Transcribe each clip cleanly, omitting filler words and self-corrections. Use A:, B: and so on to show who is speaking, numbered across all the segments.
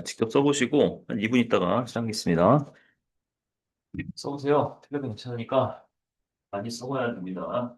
A: 직접 써보시고 한 2분 있다가 시작하겠습니다. 써보세요. 틀려도 괜찮으니까 많이 써봐야 됩니다.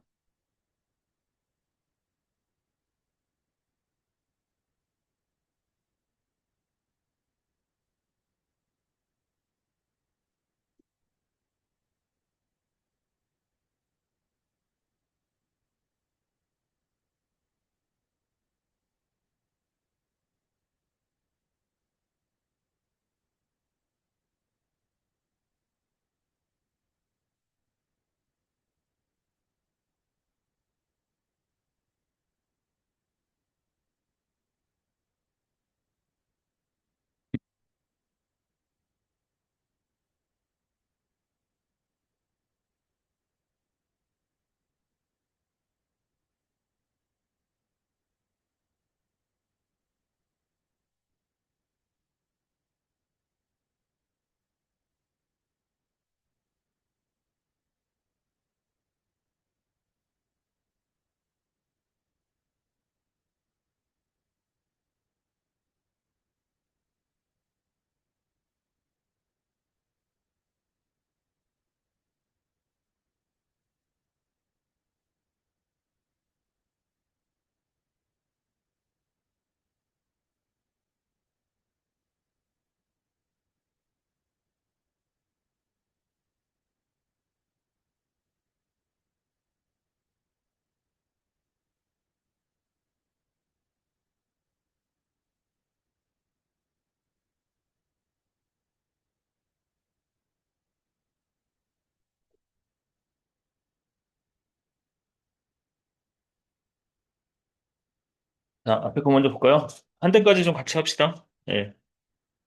A: 자, 앞에 거 먼저 볼까요? 한 대까지 좀 같이 합시다. 예,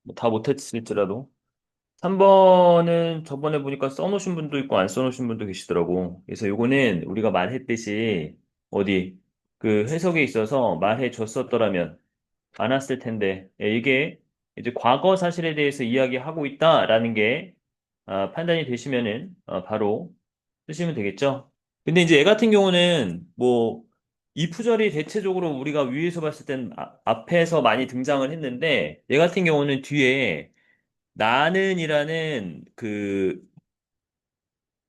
A: 뭐다 못했을지라도. 3번은 저번에 보니까 써놓으신 분도 있고 안 써놓으신 분도 계시더라고. 그래서 요거는 우리가 말했듯이 어디 그 해석에 있어서 말해 줬었더라면 안 왔을 텐데, 예, 이게 이제 과거 사실에 대해서 이야기하고 있다라는 게 판단이 되시면은 바로 쓰시면 되겠죠. 근데 이제 얘 같은 경우는 뭐 이 구절이 대체적으로 우리가 위에서 봤을 땐 앞에서 많이 등장을 했는데 얘 같은 경우는 뒤에 나는이라는 그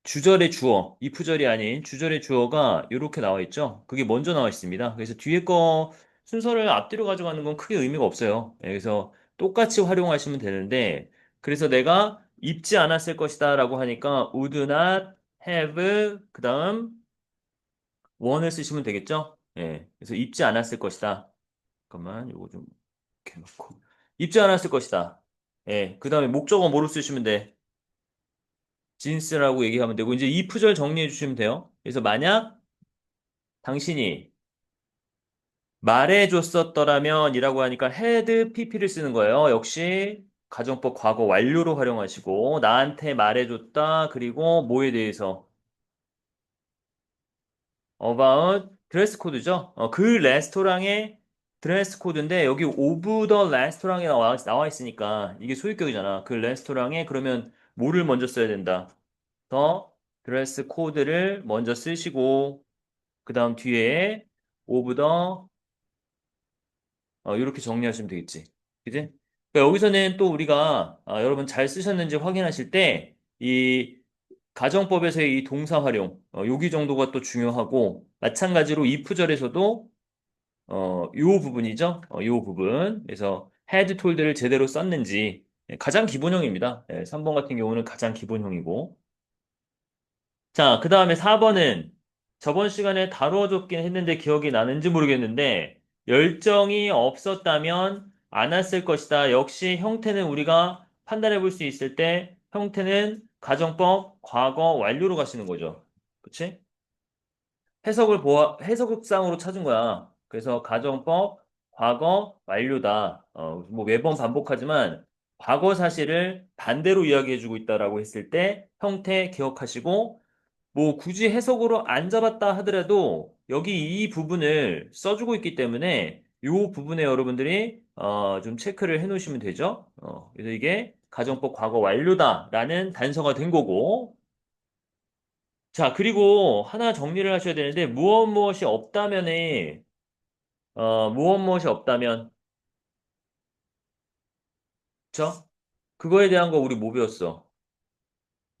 A: 주절의 주어, 이프절이 아닌 주절의 주어가 이렇게 나와 있죠. 그게 먼저 나와 있습니다. 그래서 뒤에 거 순서를 앞뒤로 가져가는 건 크게 의미가 없어요. 예, 그래서 똑같이 활용하시면 되는데, 그래서 내가 입지 않았을 것이다 라고 하니까 would not have, 그 다음 원을 쓰시면 되겠죠. 예, 그래서 입지 않았을 것이다. 잠깐만, 요거 좀 이렇게 놓고. 입지 않았을 것이다. 예, 그 다음에 목적어 뭐로 쓰시면 돼? 진스라고 얘기하면 되고, 이제 이 구절 정리해 주시면 돼요. 그래서 만약 당신이 말해줬었더라면 이라고 하니까 had pp를 쓰는 거예요. 역시 가정법 과거 완료로 활용하시고, 나한테 말해줬다. 그리고 뭐에 대해서? about 드레스 코드죠. 그 레스토랑의 드레스 코드인데, 여기 오브 더 레스토랑에 나와 있으니까 이게 소유격이잖아. 그 레스토랑에 그러면 뭐를 먼저 써야 된다? 더 드레스 코드를 먼저 쓰시고, 그 다음 뒤에 오브 더 이렇게 정리하시면 되겠지. 그지? 그러니까 여기서는 또 우리가 여러분 잘 쓰셨는지 확인하실 때 이 가정법에서의 이 동사 활용 여기 정도가 또 중요하고 마찬가지로 이프절에서도 요 부분이죠. 요 부분. 그래서 had tolled를 제대로 썼는지 가장 기본형입니다. 3번 같은 경우는 가장 기본형이고 자, 그 다음에 4번은 저번 시간에 다루어졌긴 했는데 기억이 나는지 모르겠는데 열정이 없었다면 안 왔을 것이다. 역시 형태는 우리가 판단해 볼 수 있을 때 형태는 가정법 과거 완료로 가시는 거죠. 그치? 해석상으로 찾은 거야. 그래서 가정법 과거 완료다. 뭐 매번 반복하지만 과거 사실을 반대로 이야기해주고 있다라고 했을 때 형태 기억하시고 뭐 굳이 해석으로 안 잡았다 하더라도 여기 이 부분을 써주고 있기 때문에 이 부분에 여러분들이 좀 체크를 해 놓으시면 되죠. 그래서 이게 가정법 과거 완료다라는 단서가 된 거고. 자, 그리고 하나 정리를 하셔야 되는데 무엇 무엇이 없다면에 무엇 무엇이 없다면 그쵸? 그거에 대한 거 우리 뭐 배웠어?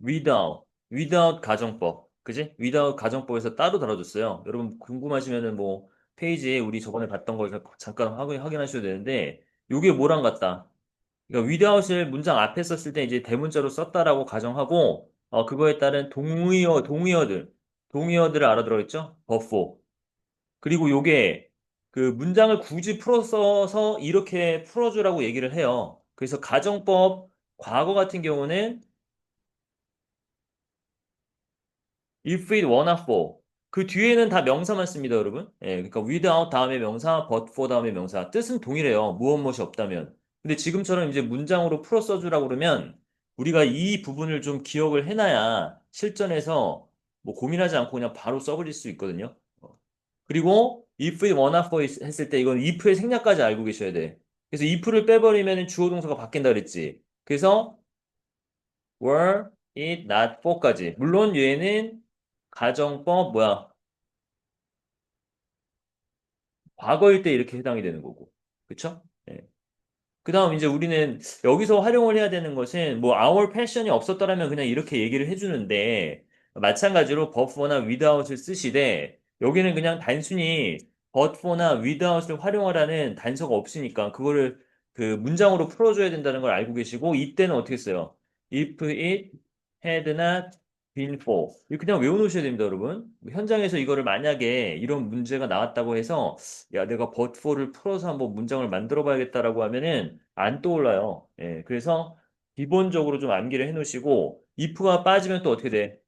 A: without 가정법. 그지? without 가정법에서 따로 다뤄줬어요. 여러분 궁금하시면은 뭐 페이지에 우리 저번에 봤던 걸 잠깐 확인하셔도 되는데 요게 뭐랑 같다? 그러니까 without을 문장 앞에 썼을 때 이제 대문자로 썼다라고 가정하고 그거에 따른 동의어들을 알아들어있죠? but for. 그리고 요게 그 문장을 굳이 풀어 써서 이렇게 풀어주라고 얘기를 해요. 그래서 가정법 과거 같은 경우는 if it wanna for 그 뒤에는 다 명사만 씁니다, 여러분. 예, 그러니까 without 다음에 명사, but for 다음에 명사. 뜻은 동일해요. 무엇 무엇이 없다면. 근데 지금처럼 이제 문장으로 풀어 써주라고 그러면 우리가 이 부분을 좀 기억을 해놔야 실전에서 뭐 고민하지 않고 그냥 바로 써버릴 수 있거든요. 그리고 if it wanna for 했을 때 이건 if의 생략까지 알고 계셔야 돼. 그래서 if를 빼버리면 주어 동사가 바뀐다 그랬지. 그래서 were it not for까지. 물론 얘는 가정법 뭐야? 과거일 때 이렇게 해당이 되는 거고. 그쵸? 예. 그 다음 이제 우리는 여기서 활용을 해야 되는 것은 뭐 our passion이 없었더라면 그냥 이렇게 얘기를 해주는데 마찬가지로 but for나 without을 쓰시되 여기는 그냥 단순히 but for나 without을 활용하라는 단서가 없으니까 그거를 그 문장으로 풀어줘야 된다는 걸 알고 계시고 이때는 어떻게 써요? If it had not been for 이거 그냥 외워놓으셔야 됩니다, 여러분. 현장에서 이거를 만약에 이런 문제가 나왔다고 해서 야, 내가 but for를 풀어서 한번 문장을 만들어 봐야겠다라고 하면은 안 떠올라요. 예, 그래서 기본적으로 좀 암기를 해 놓으시고 if가 빠지면 또 어떻게 돼?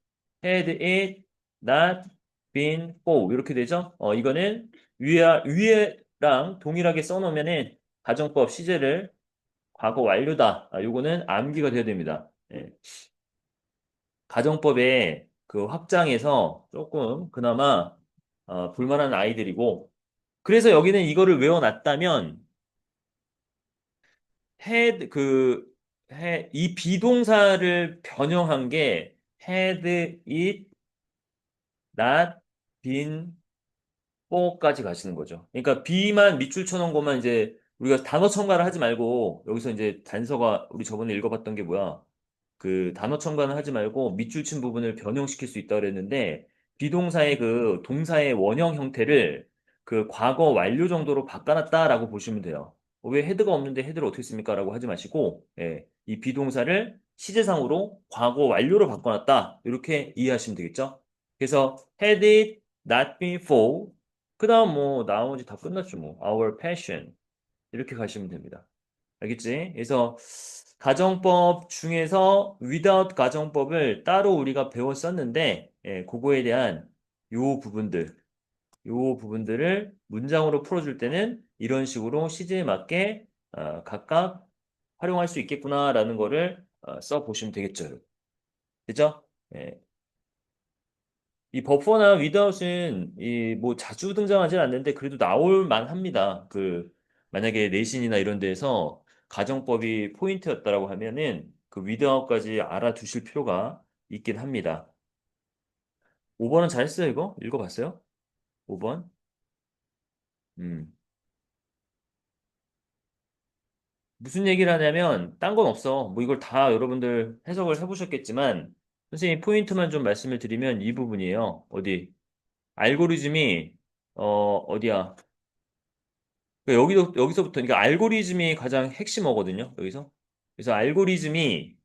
A: had it not been for 이렇게 되죠? 이거는 위에랑 동일하게 써놓으면은 가정법 시제를 과거 완료다. 요거는 암기가 돼야 됩니다. 예. 가정법의 그 확장에서 조금 그나마 볼만한 아이들이고 그래서 여기는 이거를 외워놨다면 had 이 비동사를 변형한 게 had it not been for까지 가시는 거죠. 그러니까 be만 밑줄 쳐놓은 것만 이제 우리가 단어 첨가를 하지 말고 여기서 이제 단서가 우리 저번에 읽어봤던 게 뭐야? 그 단어 첨가는 하지 말고 밑줄 친 부분을 변형시킬 수 있다 그랬는데 비동사의 그 동사의 원형 형태를 그 과거 완료 정도로 바꿔놨다라고 보시면 돼요. 왜 헤드가 없는데 헤드를 어떻게 씁니까? 라고 하지 마시고 예, 이 비동사를 시제상으로 과거 완료로 바꿔놨다 이렇게 이해하시면 되겠죠? 그래서 had it not been for 그 다음 뭐 나머지 다 끝났죠 뭐 our passion 이렇게 가시면 됩니다. 알겠지? 그래서 가정법 중에서 without 가정법을 따로 우리가 배웠었는데, 예, 그거에 대한 요 부분들, 요 부분들을 문장으로 풀어줄 때는 이런 식으로 시제에 맞게 각각 활용할 수 있겠구나라는 거를 써보시면 되겠죠. 그죠? 예. 이 버퍼나 without은 이 뭐 자주 등장하진 않는데 그래도 나올 만합니다. 그 만약에 내신이나 이런 데에서 가정법이 포인트였다라고 하면은 그 without까지 알아두실 필요가 있긴 합니다. 5번은 잘했어요, 이거? 읽어봤어요? 5번? 음. 무슨 얘기를 하냐면 딴 건 없어. 뭐 이걸 다 여러분들 해석을 해보셨겠지만 선생님 포인트만 좀 말씀을 드리면 이 부분이에요. 어디? 알고리즘이 어디야? 그러니까 여기서부터, 그러니까 알고리즘이 가장 핵심어거든요, 여기서. 그래서 알고리즘이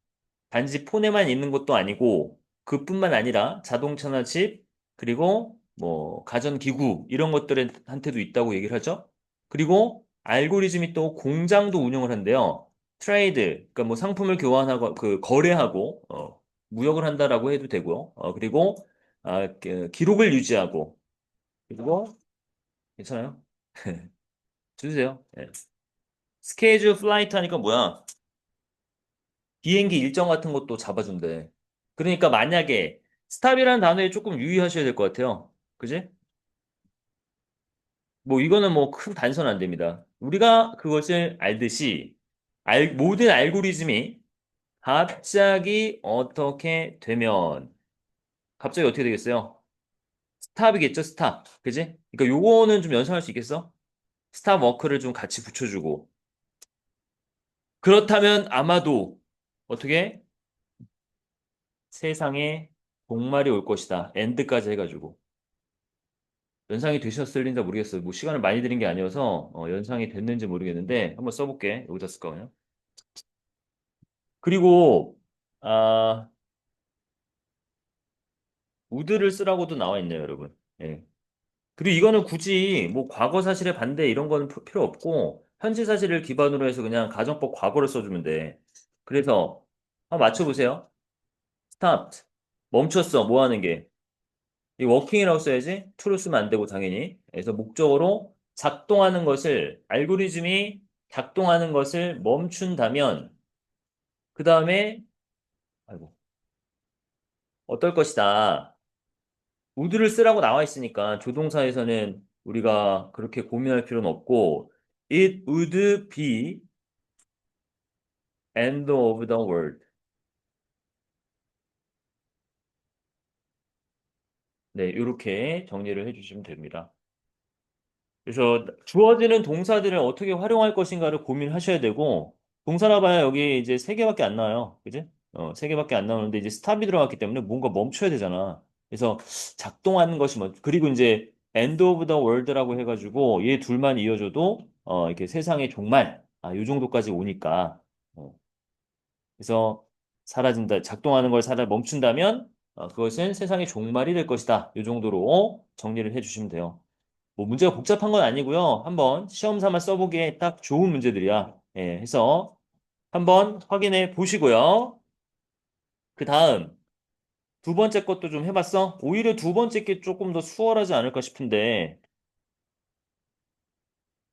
A: 단지 폰에만 있는 것도 아니고, 그뿐만 아니라 자동차나 집, 그리고 뭐, 가전기구, 이런 것들한테도 있다고 얘기를 하죠. 그리고 알고리즘이 또 공장도 운영을 한대요. 트레이드, 그러니까 뭐 상품을 교환하고, 그, 거래하고, 무역을 한다라고 해도 되고요. 그리고, 기록을 유지하고, 그리고, 괜찮아요? 주세요. 예. 스케줄 플라이트 하니까 뭐야? 비행기 일정 같은 것도 잡아준대. 그러니까 만약에 스탑이라는 단어에 조금 유의하셔야 될 것 같아요. 그지? 뭐 이거는 뭐 큰 단서는 안 됩니다. 우리가 그것을 알듯이 모든 알고리즘이 갑자기 어떻게 되면 갑자기 어떻게 되겠어요? 스탑이겠죠, 스탑. 그지? 그러니까 요거는 좀 연상할 수 있겠어? 스탑 워크를 좀 같이 붙여주고 그렇다면 아마도 어떻게 세상에 복말이 올 것이다. 엔드까지 해가지고. 연상이 되셨을린지 모르겠어요. 뭐 시간을 많이 들인 게 아니어서 연상이 됐는지 모르겠는데 한번 써볼게. 여기다 쓸까 그냥. 그리고 아 우드를 쓰라고도 나와 있네요, 여러분. 예. 그리고 이거는 굳이 뭐 과거 사실의 반대 이런 거는 필요 없고 현재 사실을 기반으로 해서 그냥 가정법 과거를 써주면 돼. 그래서 한번 맞춰보세요. stopped. 멈췄어. 뭐 하는 게. 이 working이라고 써야지. to로 쓰면 안 되고 당연히. 그래서 목적어로 작동하는 것을 알고리즘이 작동하는 것을 멈춘다면 그 다음에 아이고 어떨 것이다. would를 쓰라고 나와 있으니까 조동사에서는 우리가 그렇게 고민할 필요는 없고 it would be end of the world. 네, 이렇게 정리를 해주시면 됩니다. 그래서 주어지는 동사들을 어떻게 활용할 것인가를 고민하셔야 되고 동사나 봐야 여기 이제 세 개밖에 안 나와요. 그지? 세 개밖에 안 나오는데 이제 스탑이 들어갔기 때문에 뭔가 멈춰야 되잖아. 그래서 작동하는 것이 뭐 그리고 이제 end of the world라고 해가지고 얘 둘만 이어줘도 이렇게 세상의 종말 요 정도까지 오니까 그래서 사라진다 작동하는 걸 멈춘다면 그것은 세상의 종말이 될 것이다. 이 정도로 정리를 해주시면 돼요. 뭐 문제가 복잡한 건 아니고요. 한번 시험 삼아 써보기에 딱 좋은 문제들이야. 예, 해서 한번 확인해 보시고요. 그 다음 두 번째 것도 좀 해봤어? 오히려 두 번째 게 조금 더 수월하지 않을까 싶은데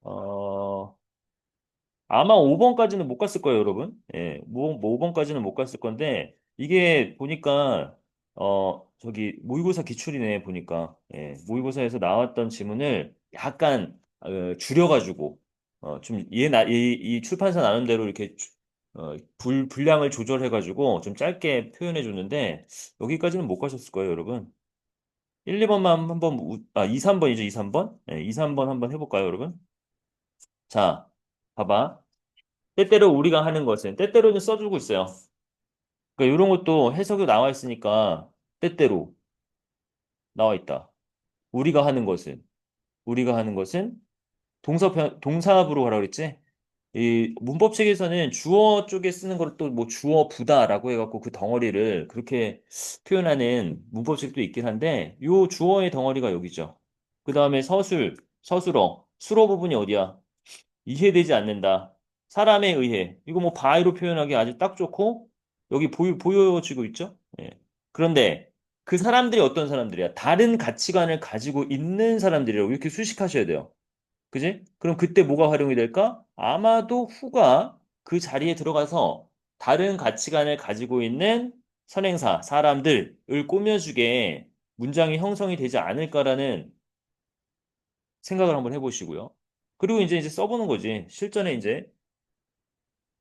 A: 어, 아마 5번까지는 못 갔을 거예요, 여러분. 예, 뭐 5번까지는 못 갔을 건데, 이게 보니까, 저기, 모의고사 기출이네, 보니까. 예, 모의고사에서 나왔던 지문을 약간, 줄여가지고, 이 출판사 나름대로 이렇게, 분량을 조절해가지고, 좀 짧게 표현해 줬는데, 여기까지는 못 가셨을 거예요, 여러분. 1, 2번만 한번, 2, 3번이죠, 2, 3번? 예, 2, 3번 한번 해볼까요, 여러분? 자, 봐봐. 때때로 우리가 하는 것은 때때로는 써주고 있어요. 그러니까 이런 것도 해석이 나와 있으니까 때때로 나와 있다. 우리가 하는 것은 우리가 하는 것은 동사부로 하라 그랬지? 이 문법책에서는 주어 쪽에 쓰는 걸 또 뭐 주어 부다라고 해갖고 그 덩어리를 그렇게 표현하는 문법책도 있긴 한데 요 주어의 덩어리가 여기죠. 그 다음에 서술어, 수어 부분이 어디야? 이해되지 않는다. 사람에 의해. 이거 뭐 바이로 표현하기 아주 딱 좋고, 여기 보여지고 있죠? 예. 그런데 그 사람들이 어떤 사람들이야? 다른 가치관을 가지고 있는 사람들이라고 이렇게 수식하셔야 돼요. 그지? 그럼 그때 뭐가 활용이 될까? 아마도 후가 그 자리에 들어가서 다른 가치관을 가지고 있는 선행사, 사람들을 꾸며주게 문장이 형성이 되지 않을까라는 생각을 한번 해보시고요. 그리고 이제 써보는 거지. 실전에 이제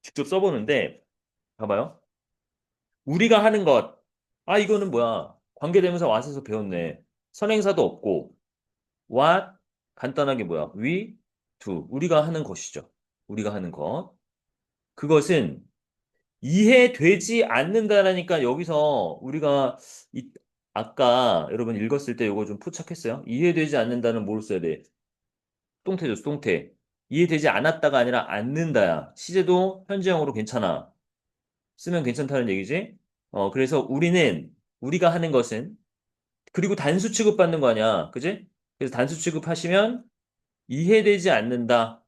A: 직접 써보는데, 봐봐요. 우리가 하는 것. 이거는 뭐야? 관계대명사 what에서 배웠네. 선행사도 없고, what, 간단하게 뭐야? we, do. 우리가 하는 것이죠. 우리가 하는 것. 그것은 이해되지 않는다라니까 여기서 우리가 아까 여러분 읽었을 때 이거 좀 포착했어요? 이해되지 않는다는 뭘 써야 돼? 수동태죠, 수동태. 이해되지 않았다가 아니라 않는다야. 시제도 현재형으로 괜찮아. 쓰면 괜찮다는 얘기지. 그래서 우리가 하는 것은, 그리고 단수 취급받는 거 아니야. 그지? 그래서 단수 취급하시면 이해되지 않는다.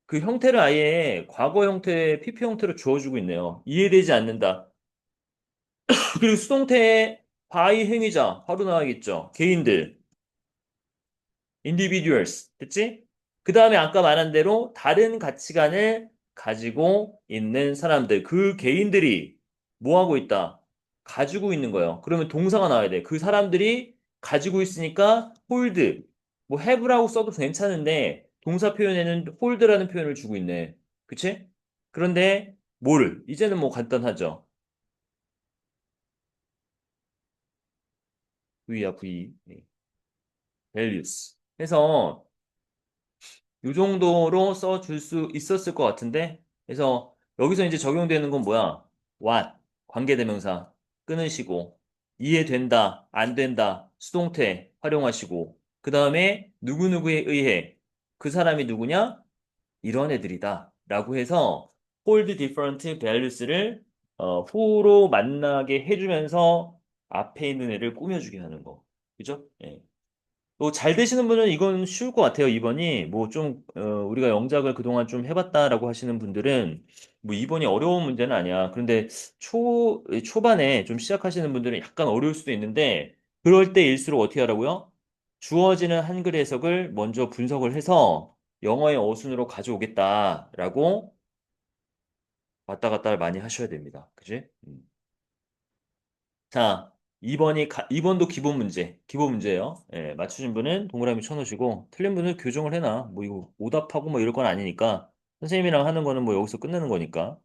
A: 그 형태를 아예 과거 형태, PP 형태로 주어주고 있네요. 이해되지 않는다. 그리고 수동태의 바이 행위자, 바로 나와야겠죠. 개인들. individuals. 됐지? 그 다음에 아까 말한 대로 다른 가치관을 가지고 있는 사람들, 그 개인들이 뭐 하고 있다? 가지고 있는 거예요. 그러면 동사가 나와야 돼. 그 사람들이 가지고 있으니까 hold, 뭐 have라고 써도 괜찮은데 동사 표현에는 hold라는 표현을 주고 있네. 그치? 그런데 이제는 뭐 간단하죠. V야 V. values. 해서 이 정도로 써줄 수 있었을 것 같은데. 그래서 여기서 이제 적용되는 건 뭐야? what, 관계대명사 끊으시고, 이해된다, 안 된다, 수동태 활용하시고, 그 다음에 누구누구에 의해 그 사람이 누구냐? 이런 애들이다. 라고 해서 hold different values를 who로 만나게 해주면서 앞에 있는 애를 꾸며주게 하는 거. 그죠? 예. 또 잘 되시는 분은 이건 쉬울 것 같아요. 2번이 뭐 좀 우리가 영작을 그동안 좀 해봤다라고 하시는 분들은 뭐 2번이 어려운 문제는 아니야. 그런데 초반에 좀 시작하시는 분들은 약간 어려울 수도 있는데 그럴 때일수록 어떻게 하라고요? 주어지는 한글 해석을 먼저 분석을 해서 영어의 어순으로 가져오겠다라고 왔다 갔다 많이 하셔야 됩니다. 그지? 자, 2번도 기본 문제, 기본 문제예요. 예, 맞추신 분은 동그라미 쳐놓으시고, 틀린 분은 교정을 해놔. 뭐 이거 오답하고 뭐 이럴 건 아니니까, 선생님이랑 하는 거는 뭐 여기서 끝내는 거니까.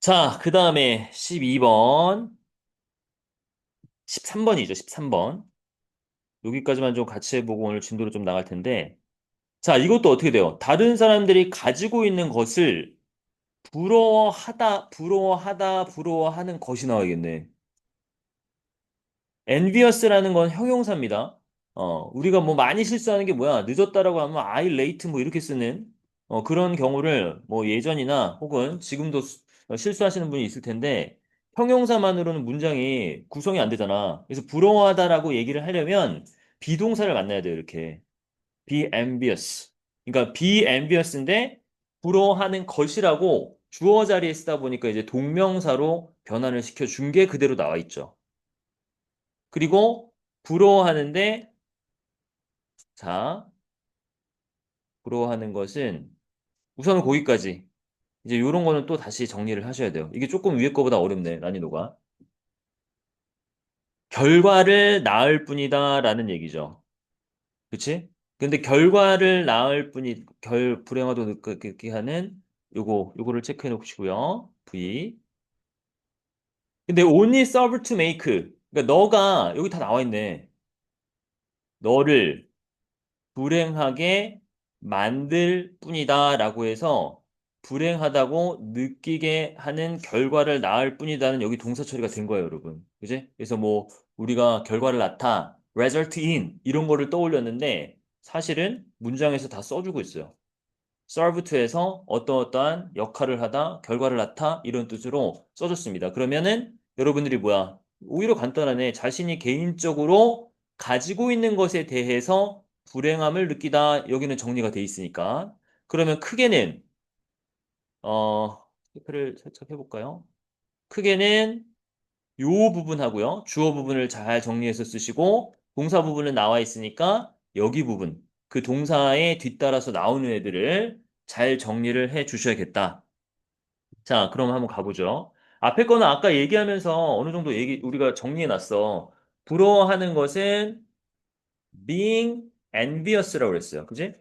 A: 자, 그 다음에 12번, 13번이죠, 13번. 여기까지만 좀 같이 해보고 오늘 진도로 좀 나갈 텐데, 자, 이것도 어떻게 돼요? 다른 사람들이 가지고 있는 것을 부러워하는 것이 나와야겠네. envious라는 건 형용사입니다. 우리가 뭐 많이 실수하는 게 뭐야? 늦었다라고 하면 I late 뭐 이렇게 쓰는 그런 경우를 뭐 예전이나 혹은 지금도 실수하시는 분이 있을 텐데 형용사만으로는 문장이 구성이 안 되잖아. 그래서 부러워하다라고 얘기를 하려면 비동사를 만나야 돼요. 이렇게 be envious. 그러니까 be envious인데 부러워하는 것이라고 주어 자리에 쓰다 보니까 이제 동명사로 변환을 시켜준 게 그대로 나와 있죠. 그리고 부러워하는데 자, 부러워하는 것은 우선은 거기까지. 이제 이런 거는 또 다시 정리를 하셔야 돼요. 이게 조금 위에 거보다 어렵네, 난이도가. 결과를 낳을 뿐이다라는 얘기죠. 그치? 근데 결과를 낳을 불행하도 느끼게 하는 요거를 체크해 놓으시고요. V. 근데 only serve to make. 그러니까 너가 여기 다 나와 있네. 너를 불행하게 만들 뿐이다라고 해서 불행하다고 느끼게 하는 결과를 낳을 뿐이다는 여기 동사 처리가 된 거예요, 여러분. 그지? 그래서 뭐 우리가 결과를 낳다, result in 이런 거를 떠올렸는데 사실은 문장에서 다 써주고 있어요. serve to에서 어떠어떠한 역할을 하다, 결과를 낳다 이런 뜻으로 써줬습니다. 그러면은 여러분들이 뭐야? 오히려 간단하네. 자신이 개인적으로 가지고 있는 것에 대해서 불행함을 느끼다. 여기는 정리가 돼 있으니까. 그러면 크게는 체크를 살짝 해볼까요? 크게는 요 부분하고요. 주어 부분을 잘 정리해서 쓰시고 동사 부분은 나와 있으니까 여기 부분, 그 동사에 뒤따라서 나오는 애들을 잘 정리를 해 주셔야겠다. 자, 그럼 한번 가보죠. 앞에 거는 아까 얘기하면서 어느 정도 우리가 정리해 놨어. 부러워하는 것은 being envious라고 그랬어요. 그지?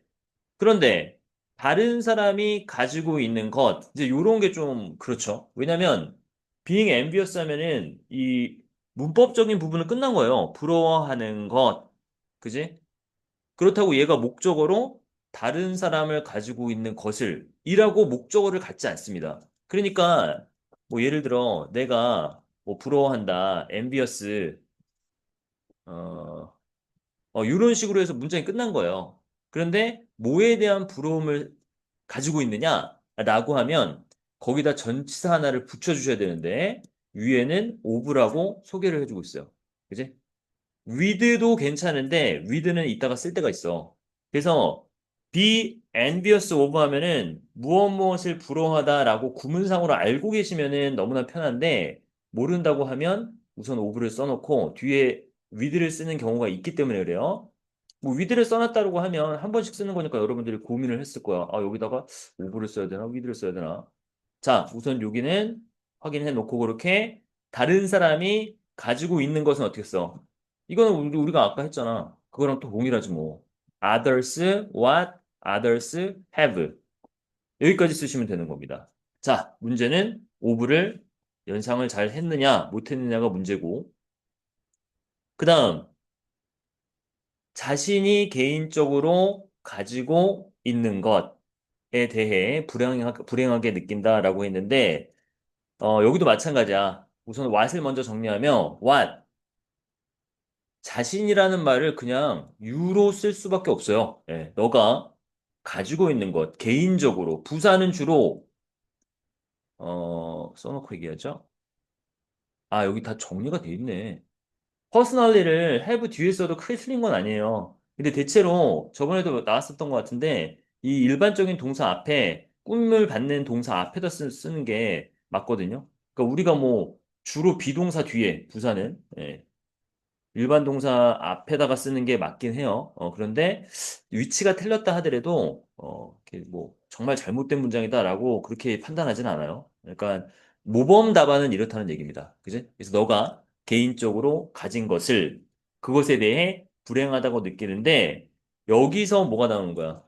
A: 그런데 다른 사람이 가지고 있는 것, 이제 요런 게 좀 그렇죠. 왜냐면 being envious 하면은 이 문법적인 부분은 끝난 거예요. 부러워하는 것. 그지? 그렇다고 얘가 목적어로 다른 사람을 가지고 있는 것을 이라고 목적어를 갖지 않습니다. 그러니까 뭐 예를 들어 내가 뭐 부러워한다, envious 어, 이런 식으로 해서 문장이 끝난 거예요. 그런데 뭐에 대한 부러움을 가지고 있느냐? 라고 하면 거기다 전치사 하나를 붙여주셔야 되는데 위에는 오브라고 소개를 해주고 있어요. 그지? with도 괜찮은데 with는 이따가 쓸 때가 있어. 그래서 be envious of 하면은 무엇 무엇을 부러워하다라고 구문상으로 알고 계시면은 너무나 편한데 모른다고 하면 우선 of를 써놓고 뒤에 with를 쓰는 경우가 있기 때문에 그래요. 뭐 with를 써놨다고 하면 한 번씩 쓰는 거니까 여러분들이 고민을 했을 거야. 아, 여기다가 of를 써야 되나? with를 써야 되나? 자, 우선 여기는 확인해 놓고 그렇게 다른 사람이 가지고 있는 것은 어떻게 써? 이거는 우리가 아까 했잖아. 그거랑 또 동일하지 뭐. Others, what others have. 여기까지 쓰시면 되는 겁니다. 자, 문제는 오브를 연상을 잘 했느냐, 못 했느냐가 문제고. 그 다음, 자신이 개인적으로 가지고 있는 것에 대해 불행하게 느낀다라고 했는데, 여기도 마찬가지야. 우선 what을 먼저 정리하면, what, 자신이라는 말을 그냥 유로 쓸 수밖에 없어요. 예, 너가 가지고 있는 것, 개인적으로. 부사는 주로, 써놓고 얘기하죠. 아, 여기 다 정리가 돼 있네. 퍼스널리를 have 뒤에 써도 크게 틀린 건 아니에요. 근데 대체로 저번에도 나왔었던 것 같은데 이 일반적인 동사 앞에 꿈을 받는 동사 앞에다 쓰는 게 맞거든요. 그러니까 우리가 뭐 주로 비동사 뒤에 부사는 일반 동사 앞에다가 쓰는 게 맞긴 해요. 그런데 위치가 틀렸다 하더라도 이렇게 뭐 정말 잘못된 문장이다라고 그렇게 판단하진 않아요. 그러니까 모범 답안은 이렇다는 얘기입니다. 그지? 그래서 너가 개인적으로 가진 것을 그것에 대해 불행하다고 느끼는데 여기서 뭐가 나오는 거야?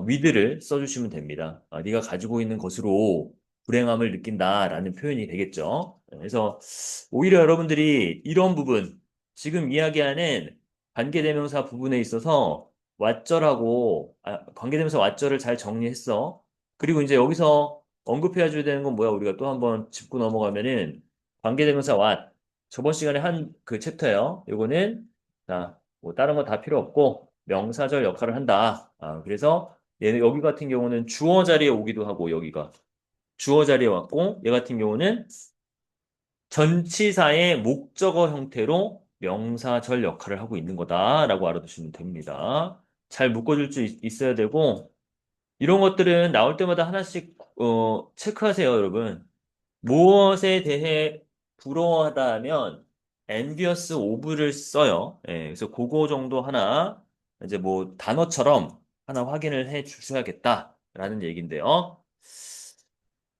A: with를 써주시면 됩니다. 네가 가지고 있는 것으로 불행함을 느낀다라는 표현이 되겠죠. 그래서 오히려 여러분들이 이런 부분, 지금 이야기하는 관계대명사 부분에 있어서 관계대명사 왓절을 잘 정리했어. 그리고 이제 여기서 언급해야 줘야 되는 건 뭐야? 우리가 또 한번 짚고 넘어가면은 관계대명사 what. 저번 시간에 한 그 챕터예요. 요거는 자, 뭐 다른 거 다 필요 없고 명사절 역할을 한다. 그래서 얘는 여기 같은 경우는 주어 자리에 오기도 하고 여기가 주어 자리에 왔고 얘 같은 경우는 전치사의 목적어 형태로 명사절 역할을 하고 있는 거다라고 알아두시면 됩니다. 잘 묶어줄 수 있어야 되고 이런 것들은 나올 때마다 하나씩 체크하세요, 여러분. 무엇에 대해 부러워하다 하면 envious of를 써요. 그래서 그거 정도 하나 이제 뭐 단어처럼 하나 확인을 해 주셔야겠다라는 얘기인데요.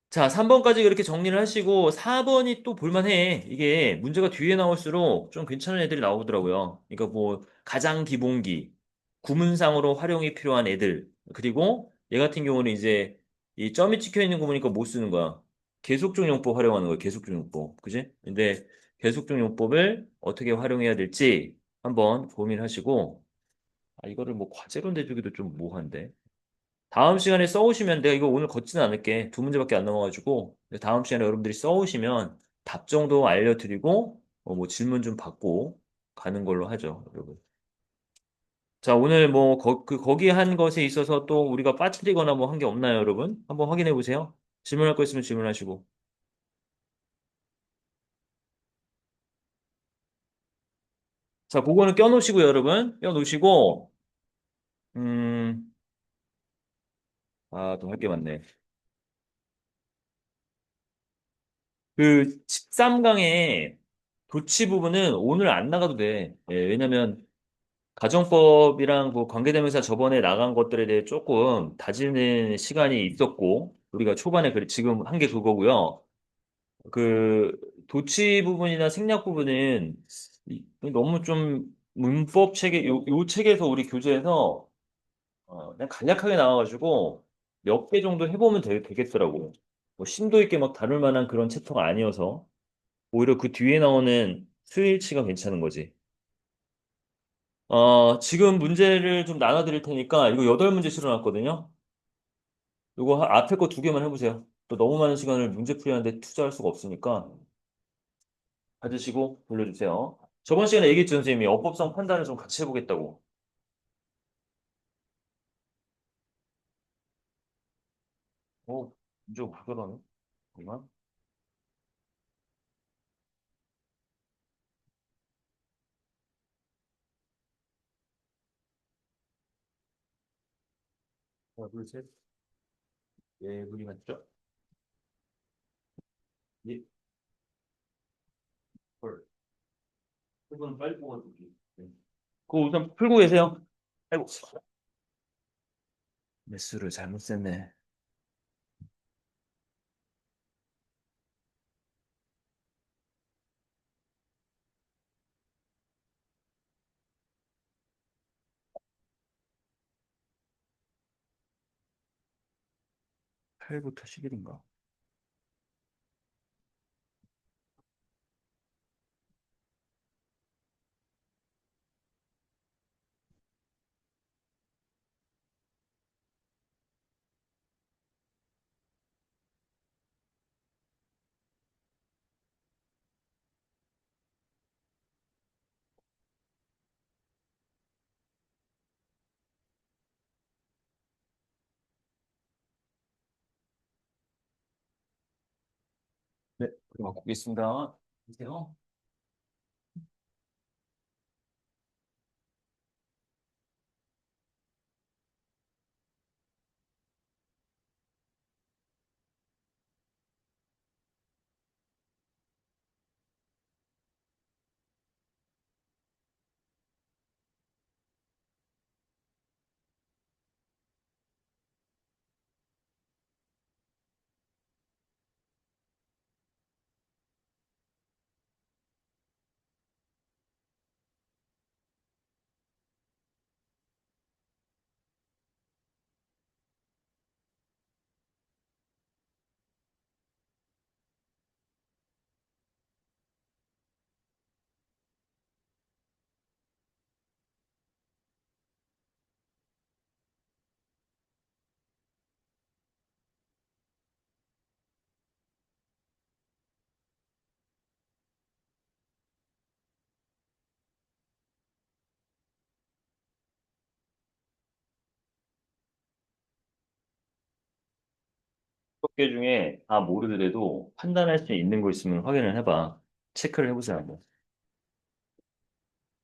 A: 자, 3번까지 이렇게 정리를 하시고 4번이 또 볼만해. 이게 문제가 뒤에 나올수록 좀 괜찮은 애들이 나오더라고요. 그러니까 뭐 가장 기본기, 구문상으로 활용이 필요한 애들. 그리고 얘 같은 경우는 이제 이 점이 찍혀 있는 거 보니까 못 쓰는 거야. 계속적 용법 활용하는 거야. 계속적 용법. 그지? 근데 계속적 용법을 어떻게 활용해야 될지 한번 고민하시고 이거를 뭐 과제로 내주기도 좀 뭐한데. 다음 시간에 써오시면 내가 이거 오늘 걷지는 않을게. 두 문제밖에 안 남아가지고 다음 시간에 여러분들이 써오시면 답 정도 알려드리고 뭐 질문 좀 받고 가는 걸로 하죠, 여러분. 자, 오늘 뭐 거기 한 것에 있어서 또 우리가 빠뜨리거나 뭐 한 게 없나요, 여러분? 한번 확인해 보세요. 질문할 거 있으면 질문하시고. 자, 그거는 껴놓으시고요, 여러분. 껴놓으시고 음, 또 할 게 많네. 그 13강의 도치 부분은 오늘 안 나가도 돼. 왜냐면 가정법이랑 그 관계대명사 저번에 나간 것들에 대해 조금 다지는 시간이 있었고, 우리가 초반에 지금 한 게 그거고요. 그 도치 부분이나 생략 부분은 너무 좀 문법 체계, 요 책에서 우리 교재에서 그냥 간략하게 나와가지고 몇 개 정도 해보면 되겠더라고. 뭐 심도 있게 막 다룰 만한 그런 챕터가 아니어서 오히려 그 뒤에 나오는 스위치가 괜찮은 거지. 지금 문제를 좀 나눠드릴 테니까 이거 8문제 실어놨거든요. 이거 앞에 거 2개만 해보세요. 또 너무 많은 시간을 문제 풀이하는데 투자할 수가 없으니까 받으시고 돌려주세요. 저번 시간에 얘기했죠, 선생님이 어법성 판단을 좀 같이 해보겠다고. 문제 그거라네. 잠깐만. 하나, 둘, 셋. 예, 문이 맞죠? 예, 헐. 이거는 빨리 뽑아줄게. 네. 그거 우선 풀고 계세요. 아이고. 매수를 잘못 셌네. 8부터 11인가? 네, 그럼 바꾸겠습니다. 안녕하세요. 몇 개 중에 다 모르더라도 판단할 수 있는 거 있으면 확인을 해봐. 체크를 해보자. 뭐.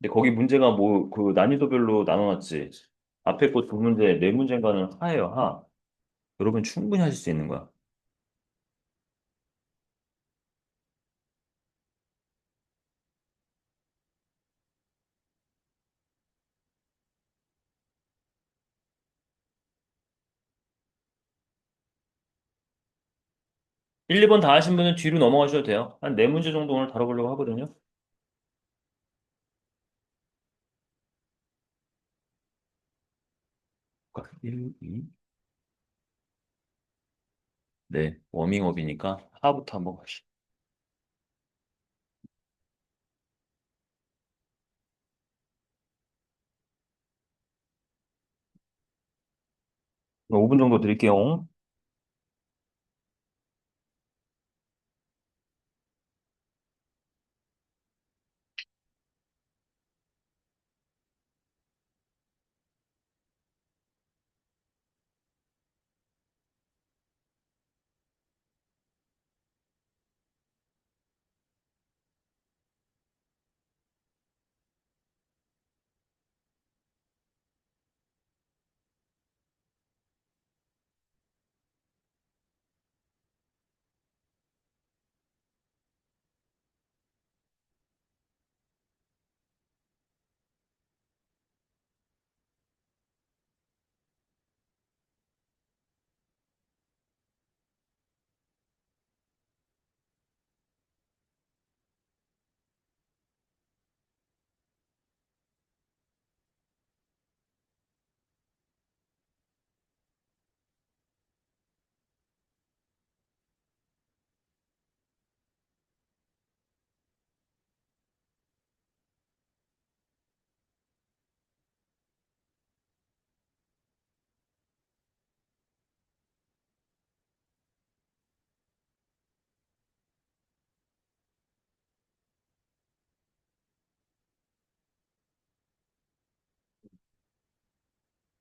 A: 근데 거기 문제가 뭐 그 난이도별로 나눠놨지. 앞에 거 두 문제, 네 문제인가는 하예요, 하. 여러분 충분히 하실 수 있는 거야. 1, 2번 다 하신 분은 뒤로 넘어가셔도 돼요. 한 네 문제 정도 오늘 다뤄보려고 하거든요. 1, 2. 네, 워밍업이니까 하부터 한번 가시죠. 5분 정도 드릴게요.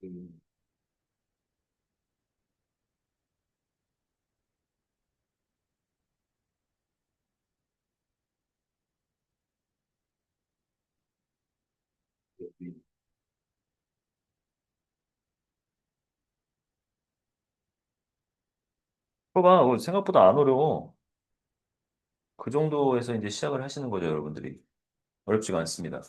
A: 음, 봐봐, 생각보다 안 어려워. 그 정도에서 이제 시작을 하시는 거죠, 여러분들이. 어렵지가 않습니다.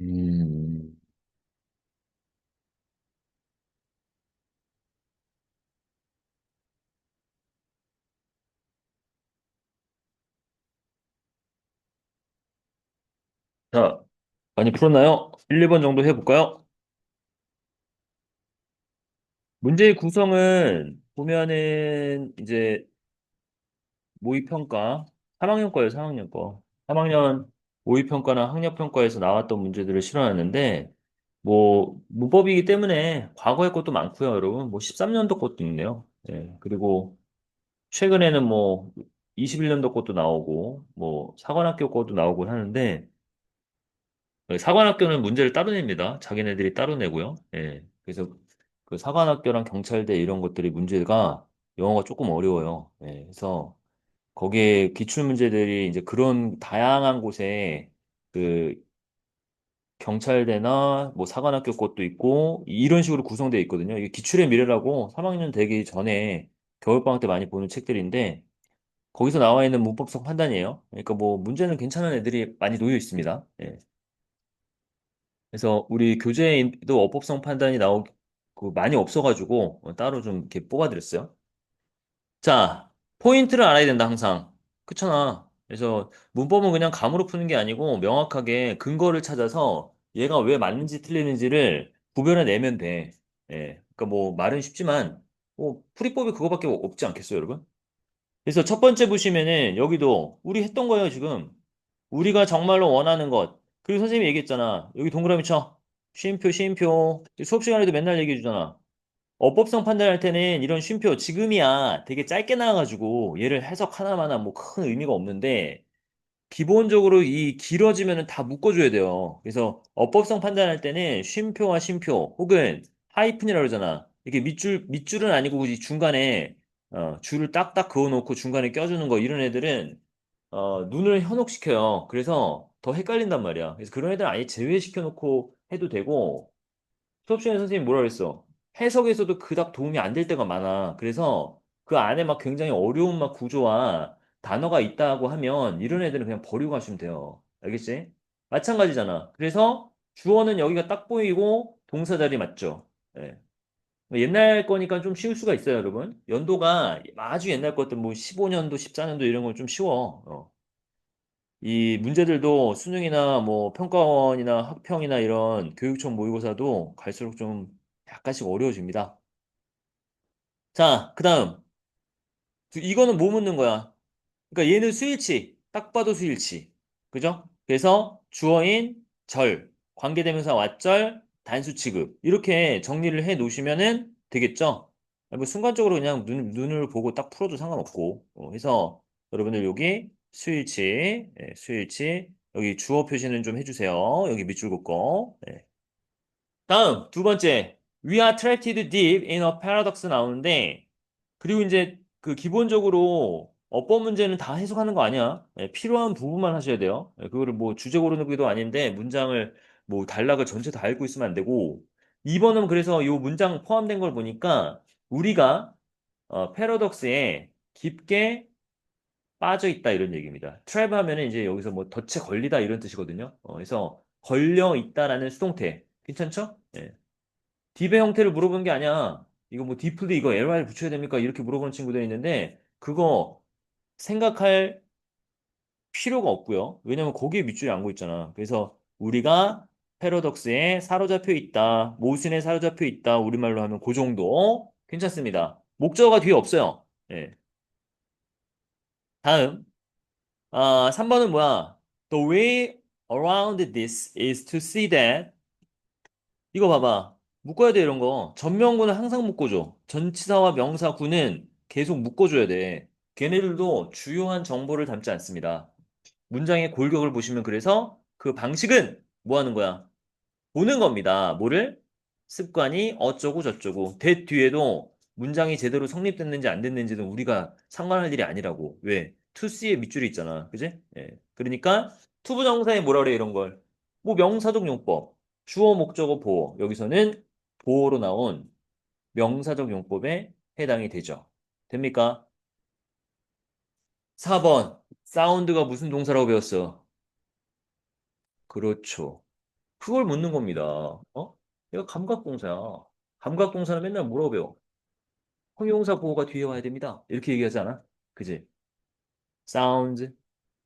A: 음, 자, 많이 풀었나요? 1, 2번 정도 해볼까요? 문제의 구성은 보면은 이제 모의평가, 3학년 거예요, 3학년 거. 3학년 모의평가나 학력평가에서 나왔던 문제들을 실어놨는데, 뭐, 문법이기 때문에 과거의 것도 많고요, 여러분. 뭐, 13년도 것도 있네요. 예, 그리고 최근에는 뭐, 21년도 것도 나오고, 뭐, 사관학교 것도 나오고 하는데, 사관학교는 문제를 따로 냅니다. 자기네들이 따로 내고요. 예, 그래서 그 사관학교랑 경찰대 이런 것들이 문제가 영어가 조금 어려워요. 예, 그래서 거기에 기출 문제들이 이제 그런 다양한 곳에 그 경찰대나 뭐 사관학교 것도 있고 이런 식으로 구성되어 있거든요. 이게 기출의 미래라고 3학년 되기 전에 겨울방학 때 많이 보는 책들인데 거기서 나와 있는 문법성 판단이에요. 그러니까 뭐 문제는 괜찮은 애들이 많이 놓여 있습니다. 예. 그래서 우리 교재에도 어법성 판단이 그 많이 없어가지고 따로 좀 이렇게 뽑아드렸어요. 자, 포인트를 알아야 된다, 항상. 그렇잖아. 그래서 문법은 그냥 감으로 푸는 게 아니고 명확하게 근거를 찾아서 얘가 왜 맞는지 틀리는지를 구별해내면 돼. 예. 그러니까 뭐 말은 쉽지만 뭐 풀이법이 그거밖에 없지 않겠어요, 여러분? 그래서 첫 번째 보시면은 여기도 우리 했던 거예요, 지금. 우리가 정말로 원하는 것. 그리고 선생님이 얘기했잖아. 여기 동그라미 쳐. 쉼표, 쉼표. 수업 시간에도 맨날 얘기해 주잖아. 어법성 판단할 때는 이런 쉼표 지금이야 되게 짧게 나와가지고 얘를 해석 하나마나 뭐 큰 의미가 없는데 기본적으로 이 길어지면은 다 묶어줘야 돼요. 그래서 어법성 판단할 때는 쉼표와 쉼표 혹은 하이픈이라고 그러잖아. 이게 밑줄은 아니고 굳이 중간에 줄을 딱딱 그어놓고 중간에 껴주는 거 이런 애들은 눈을 현혹시켜요. 그래서 더 헷갈린단 말이야. 그래서 그런 애들 아예 제외시켜 놓고 해도 되고 수업 시간에 선생님이 뭐라 그랬어? 해석에서도 그닥 도움이 안 될 때가 많아. 그래서 그 안에 막 굉장히 어려운 막 구조와 단어가 있다고 하면 이런 애들은 그냥 버리고 가시면 돼요. 알겠지? 마찬가지잖아. 그래서 주어는 여기가 딱 보이고 동사 자리 맞죠? 예. 옛날 거니까 좀 쉬울 수가 있어요, 여러분. 연도가 아주 옛날 것들 뭐 15년도, 14년도 이런 건 좀 쉬워. 이 문제들도 수능이나 뭐 평가원이나 학평이나 이런 교육청 모의고사도 갈수록 좀 약간씩 어려워집니다. 자, 그 다음. 이거는 뭐 묻는 거야? 그러니까 얘는 수일치. 딱 봐도 수일치. 그죠? 그래서 주어인 절, 관계대명사 왓절, 단수 취급. 이렇게 정리를 해 놓으시면은 되겠죠? 뭐 순간적으로 그냥 눈을 보고 딱 풀어도 상관없고. 그래서 여러분들 여기 수일치, 수일치. 여기 주어 표시는 좀 해주세요. 여기 밑줄 긋고. 다음, 두 번째. We are attracted deep in a paradox 나오는데, 그리고 이제 그 기본적으로 어법 문제는 다 해석하는 거 아니야. 필요한 부분만 하셔야 돼요. 그거를 뭐 주제 고르는 것도 아닌데 문장을 뭐 단락을 전체 다 읽고 있으면 안 되고 2번은 그래서 이 문장 포함된 걸 보니까 우리가 패러독스에 깊게 빠져 있다 이런 얘기입니다. 트랩 하면은 이제 여기서 뭐 덫에 걸리다 이런 뜻이거든요. 그래서 걸려 있다라는 수동태. 괜찮죠? 예. 딥의 형태를 물어보는 게 아니야. 이거 뭐 디플리 이거 ly 붙여야 됩니까? 이렇게 물어보는 친구들이 있는데 그거 생각할 필요가 없고요. 왜냐면 거기에 밑줄이 안고 있잖아. 그래서 우리가 패러독스에 사로잡혀 있다. 모순에 사로잡혀 있다. 우리말로 하면 그 정도 괜찮습니다. 목적어가 뒤에 없어요. 예. 다음 3번은 뭐야? The way around this is to see that 이거 봐봐. 묶어야 돼, 이런 거. 전명구는 항상 묶어줘. 전치사와 명사구는 계속 묶어줘야 돼. 걔네들도 주요한 정보를 담지 않습니다. 문장의 골격을 보시면 그래서 그 방식은 뭐 하는 거야? 보는 겁니다. 뭐를? 습관이 어쩌고 저쩌고. that 뒤에도 문장이 제대로 성립됐는지 안 됐는지는 우리가 상관할 일이 아니라고. 왜? to see의 밑줄이 있잖아. 그지? 예. 그러니까 투부정사에 뭐라 그래 이런 걸. 뭐 명사적 용법. 주어 목적어 보어. 여기서는 보어로 나온 명사적 용법에 해당이 되죠. 됩니까? 4번. 사운드가 무슨 동사라고 배웠어? 그렇죠. 그걸 묻는 겁니다. 어? 얘가 감각동사야. 감각동사는 맨날 뭐라고 배워? 형용사 보호가 뒤에 와야 됩니다. 이렇게 얘기하지 않아? 그지? sound,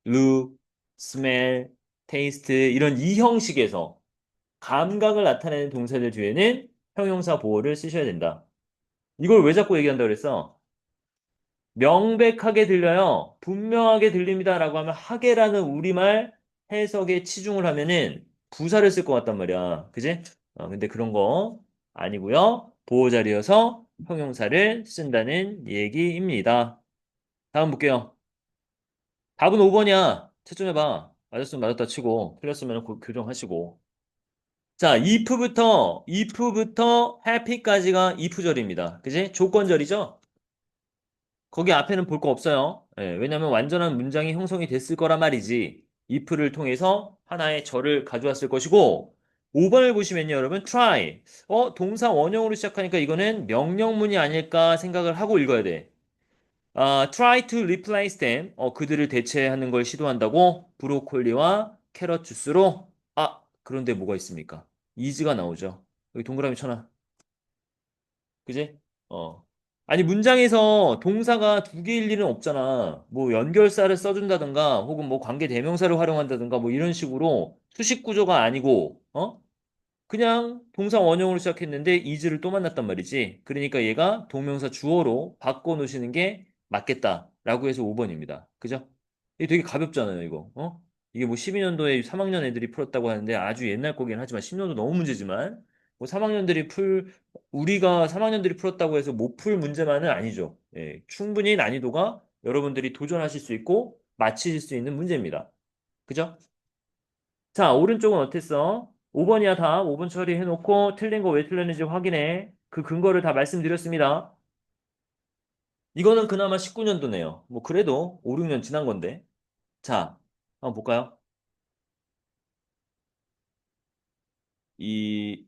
A: look, smell, taste 이런 이 형식에서 감각을 나타내는 동사들 뒤에는 형용사 보호를 쓰셔야 된다. 이걸 왜 자꾸 얘기한다 그랬어? 명백하게 들려요. 분명하게 들립니다라고 하면 하게라는 우리말 해석에 치중을 하면은 부사를 쓸 것 같단 말이야. 그지? 근데 그런 거 아니고요. 보호 자리여서 형용사를 쓴다는 얘기입니다. 다음 볼게요. 답은 5번이야. 채점해봐. 맞았으면 맞았다 치고 틀렸으면 교정하시고. 자, if부터 happy까지가 if절입니다. 그지? 조건절이죠? 거기 앞에는 볼 거 없어요. 예, 왜냐면 완전한 문장이 형성이 됐을 거란 말이지. if를 통해서 하나의 절을 가져왔을 것이고, 5번을 보시면요, 여러분, try. 동사 원형으로 시작하니까 이거는 명령문이 아닐까 생각을 하고 읽어야 돼. try to replace them. 그들을 대체하는 걸 시도한다고 브로콜리와 캐럿 주스로. 그런데 뭐가 있습니까? is가 나오죠. 여기 동그라미 쳐놔. 그지? 어. 아니, 문장에서 동사가 두 개일 일은 없잖아. 뭐, 연결사를 써준다든가, 혹은 뭐, 관계 대명사를 활용한다든가, 뭐, 이런 식으로 수식 구조가 아니고, 그냥 동사 원형으로 시작했는데, is를 또 만났단 말이지. 그러니까 얘가 동명사 주어로 바꿔놓으시는 게 맞겠다라고 해서 5번입니다. 그죠? 이게 되게 가볍잖아요, 이거. 이게 뭐 12년도에 3학년 애들이 풀었다고 하는데 아주 옛날 거긴 하지만 10년도 너무 문제지만 뭐 3학년들이 우리가 3학년들이 풀었다고 해서 못 풀 문제만은 아니죠. 예, 충분히 난이도가 여러분들이 도전하실 수 있고 맞히실 수 있는 문제입니다. 그죠? 자, 오른쪽은 어땠어? 5번이야, 다. 5번 처리해놓고 틀린 거 왜 틀렸는지 확인해. 그 근거를 다 말씀드렸습니다. 이거는 그나마 19년도네요. 뭐 그래도 5, 6년 지난 건데. 자, 한번 볼까요? 이,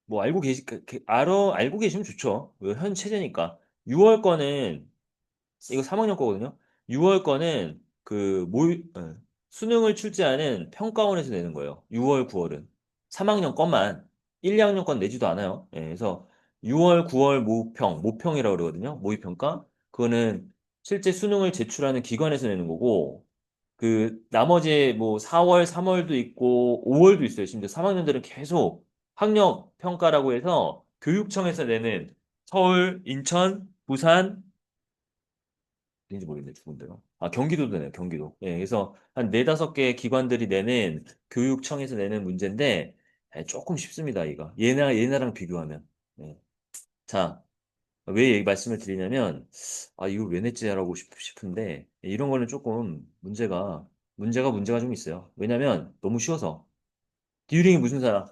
A: 뭐 알고 계시면 좋죠. 현 체제니까. 6월 거는 이거 3학년 거거든요. 6월 거는 수능을 출제하는 평가원에서 내는 거예요. 6월, 9월은. 3학년 것만 1, 2학년 건 내지도 않아요. 예, 그래서 6월, 9월 모평이라고 그러거든요. 모의평가. 그거는 실제 수능을 제출하는 기관에서 내는 거고, 그 나머지 뭐 4월, 3월도 있고 5월도 있어요. 심지어 3학년들은 계속 학력 평가라고 해서 교육청에서 내는 서울, 인천, 부산 어딘지 모르겠네, 두 군데가. 경기도도 내요, 경기도. 예, 그래서 한 네다섯 개 기관들이 내는 교육청에서 내는 문제인데 조금 쉽습니다, 이거. 얘네랑 비교하면. 예. 자, 왜 이 말씀을 드리냐면 이거 왜 냈지라고 싶은데 이런 거는 조금 문제가 좀 있어요. 왜냐면 너무 쉬워서. 듀링이 무슨 사람?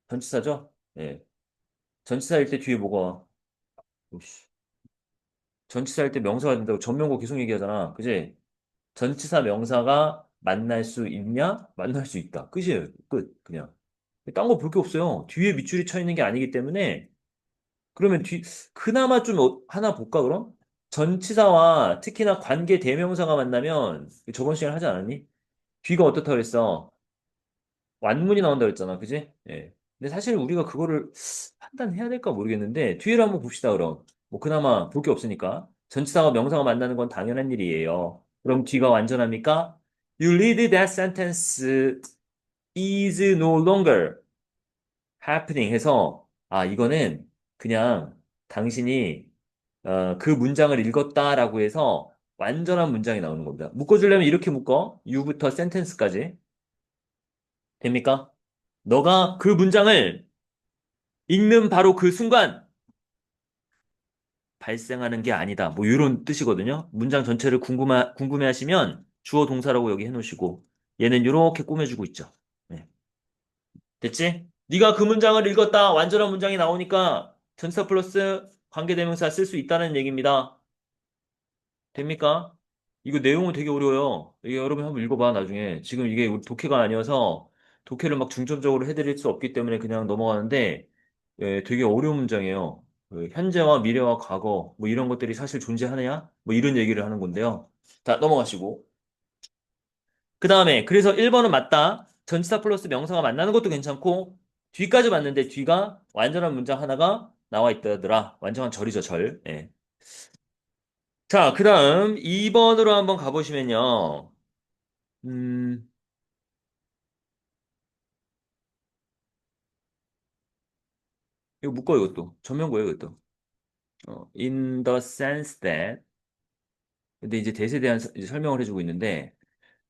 A: 전치사죠? 예. 전치사일 때 뒤에 뭐가 와? 오씨. 전치사일 때 명사가 된다고 전명고 계속 얘기하잖아. 그지? 전치사 명사가 만날 수 있냐? 만날 수 있다. 끝이에요. 끝. 그냥. 딴 거 볼 게 없어요. 뒤에 밑줄이 쳐 있는 게 아니기 때문에 그러면 그나마 좀 하나 볼까 그럼? 전치사와 특히나 관계 대명사가 만나면 저번 시간에 하지 않았니? 뒤가 어떻다 그랬어? 완문이 나온다 그랬잖아. 그지? 예. 근데 사실 우리가 그거를 판단해야 될까 모르겠는데 뒤를 한번 봅시다 그럼. 뭐 그나마 볼 게 없으니까. 전치사와 명사가 만나는 건 당연한 일이에요. 그럼 뒤가 완전합니까? You read that sentence is no longer happening 해서 이거는 그냥 당신이 그 문장을 읽었다라고 해서 완전한 문장이 나오는 겁니다. 묶어주려면 이렇게 묶어. you부터 sentence까지. 됩니까? 너가 그 문장을 읽는 바로 그 순간 발생하는 게 아니다. 뭐 이런 뜻이거든요. 문장 전체를 궁금해하시면 주어 동사라고 여기 해놓으시고 얘는 이렇게 꾸며주고 있죠. 네. 됐지? 네가 그 문장을 읽었다. 완전한 문장이 나오니까 전치사 플러스 관계대명사 쓸 수 있다는 얘기입니다. 됩니까? 이거 내용은 되게 어려워요. 이게 여러분 한번 읽어봐, 나중에. 지금 이게 우리 독해가 아니어서 독해를 막 중점적으로 해드릴 수 없기 때문에 그냥 넘어가는데 되게 어려운 문장이에요. 현재와 미래와 과거 뭐 이런 것들이 사실 존재하느냐? 뭐 이런 얘기를 하는 건데요. 자, 넘어가시고. 그 다음에 그래서 1번은 맞다. 전치사 플러스 명사가 만나는 것도 괜찮고 뒤까지 맞는데 뒤가 완전한 문장 하나가 나와 있다더라. 완전한 절이죠, 절. 예. 자, 그 다음 2번으로 한번 가보시면요. 음, 이거 묶어 이것도. 전면고예요, 이것도. in the sense that. 근데 이제 대세에 대한 이제 설명을 해주고 있는데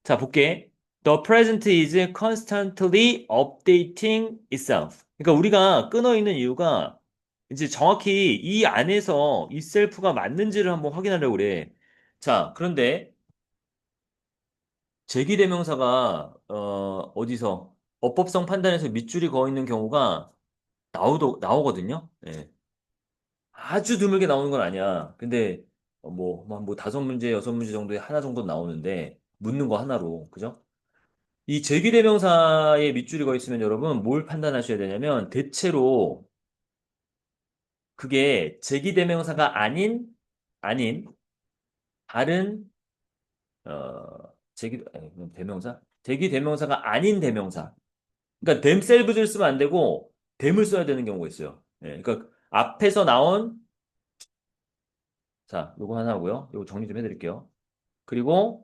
A: 자, 볼게. The present is constantly updating itself. 그러니까 우리가 끊어 있는 이유가 이제 정확히 이 안에서 이 셀프가 맞는지를 한번 확인하려고 그래. 자, 그런데 제기대명사가 어디서 어법성 판단에서 밑줄이 그어 있는 경우가 나오거든요. 예. 아주 드물게 나오는 건 아니야. 근데 뭐 다섯 문제, 여섯 문제 정도에 하나 정도 나오는데 묻는 거 하나로, 그죠? 이 제기대명사에 밑줄이 거 있으면 여러분 뭘 판단하셔야 되냐면 대체로 그게 제기대명사가 아닌 다른 대명사 제기대명사가 아닌 대명사 그러니까 themselves를 쓰면 안 되고 them을 써야 되는 경우가 있어요. 예, 그러니까 앞에서 나온 자 요거 하나 하고요. 요거 정리 좀 해드릴게요. 그리고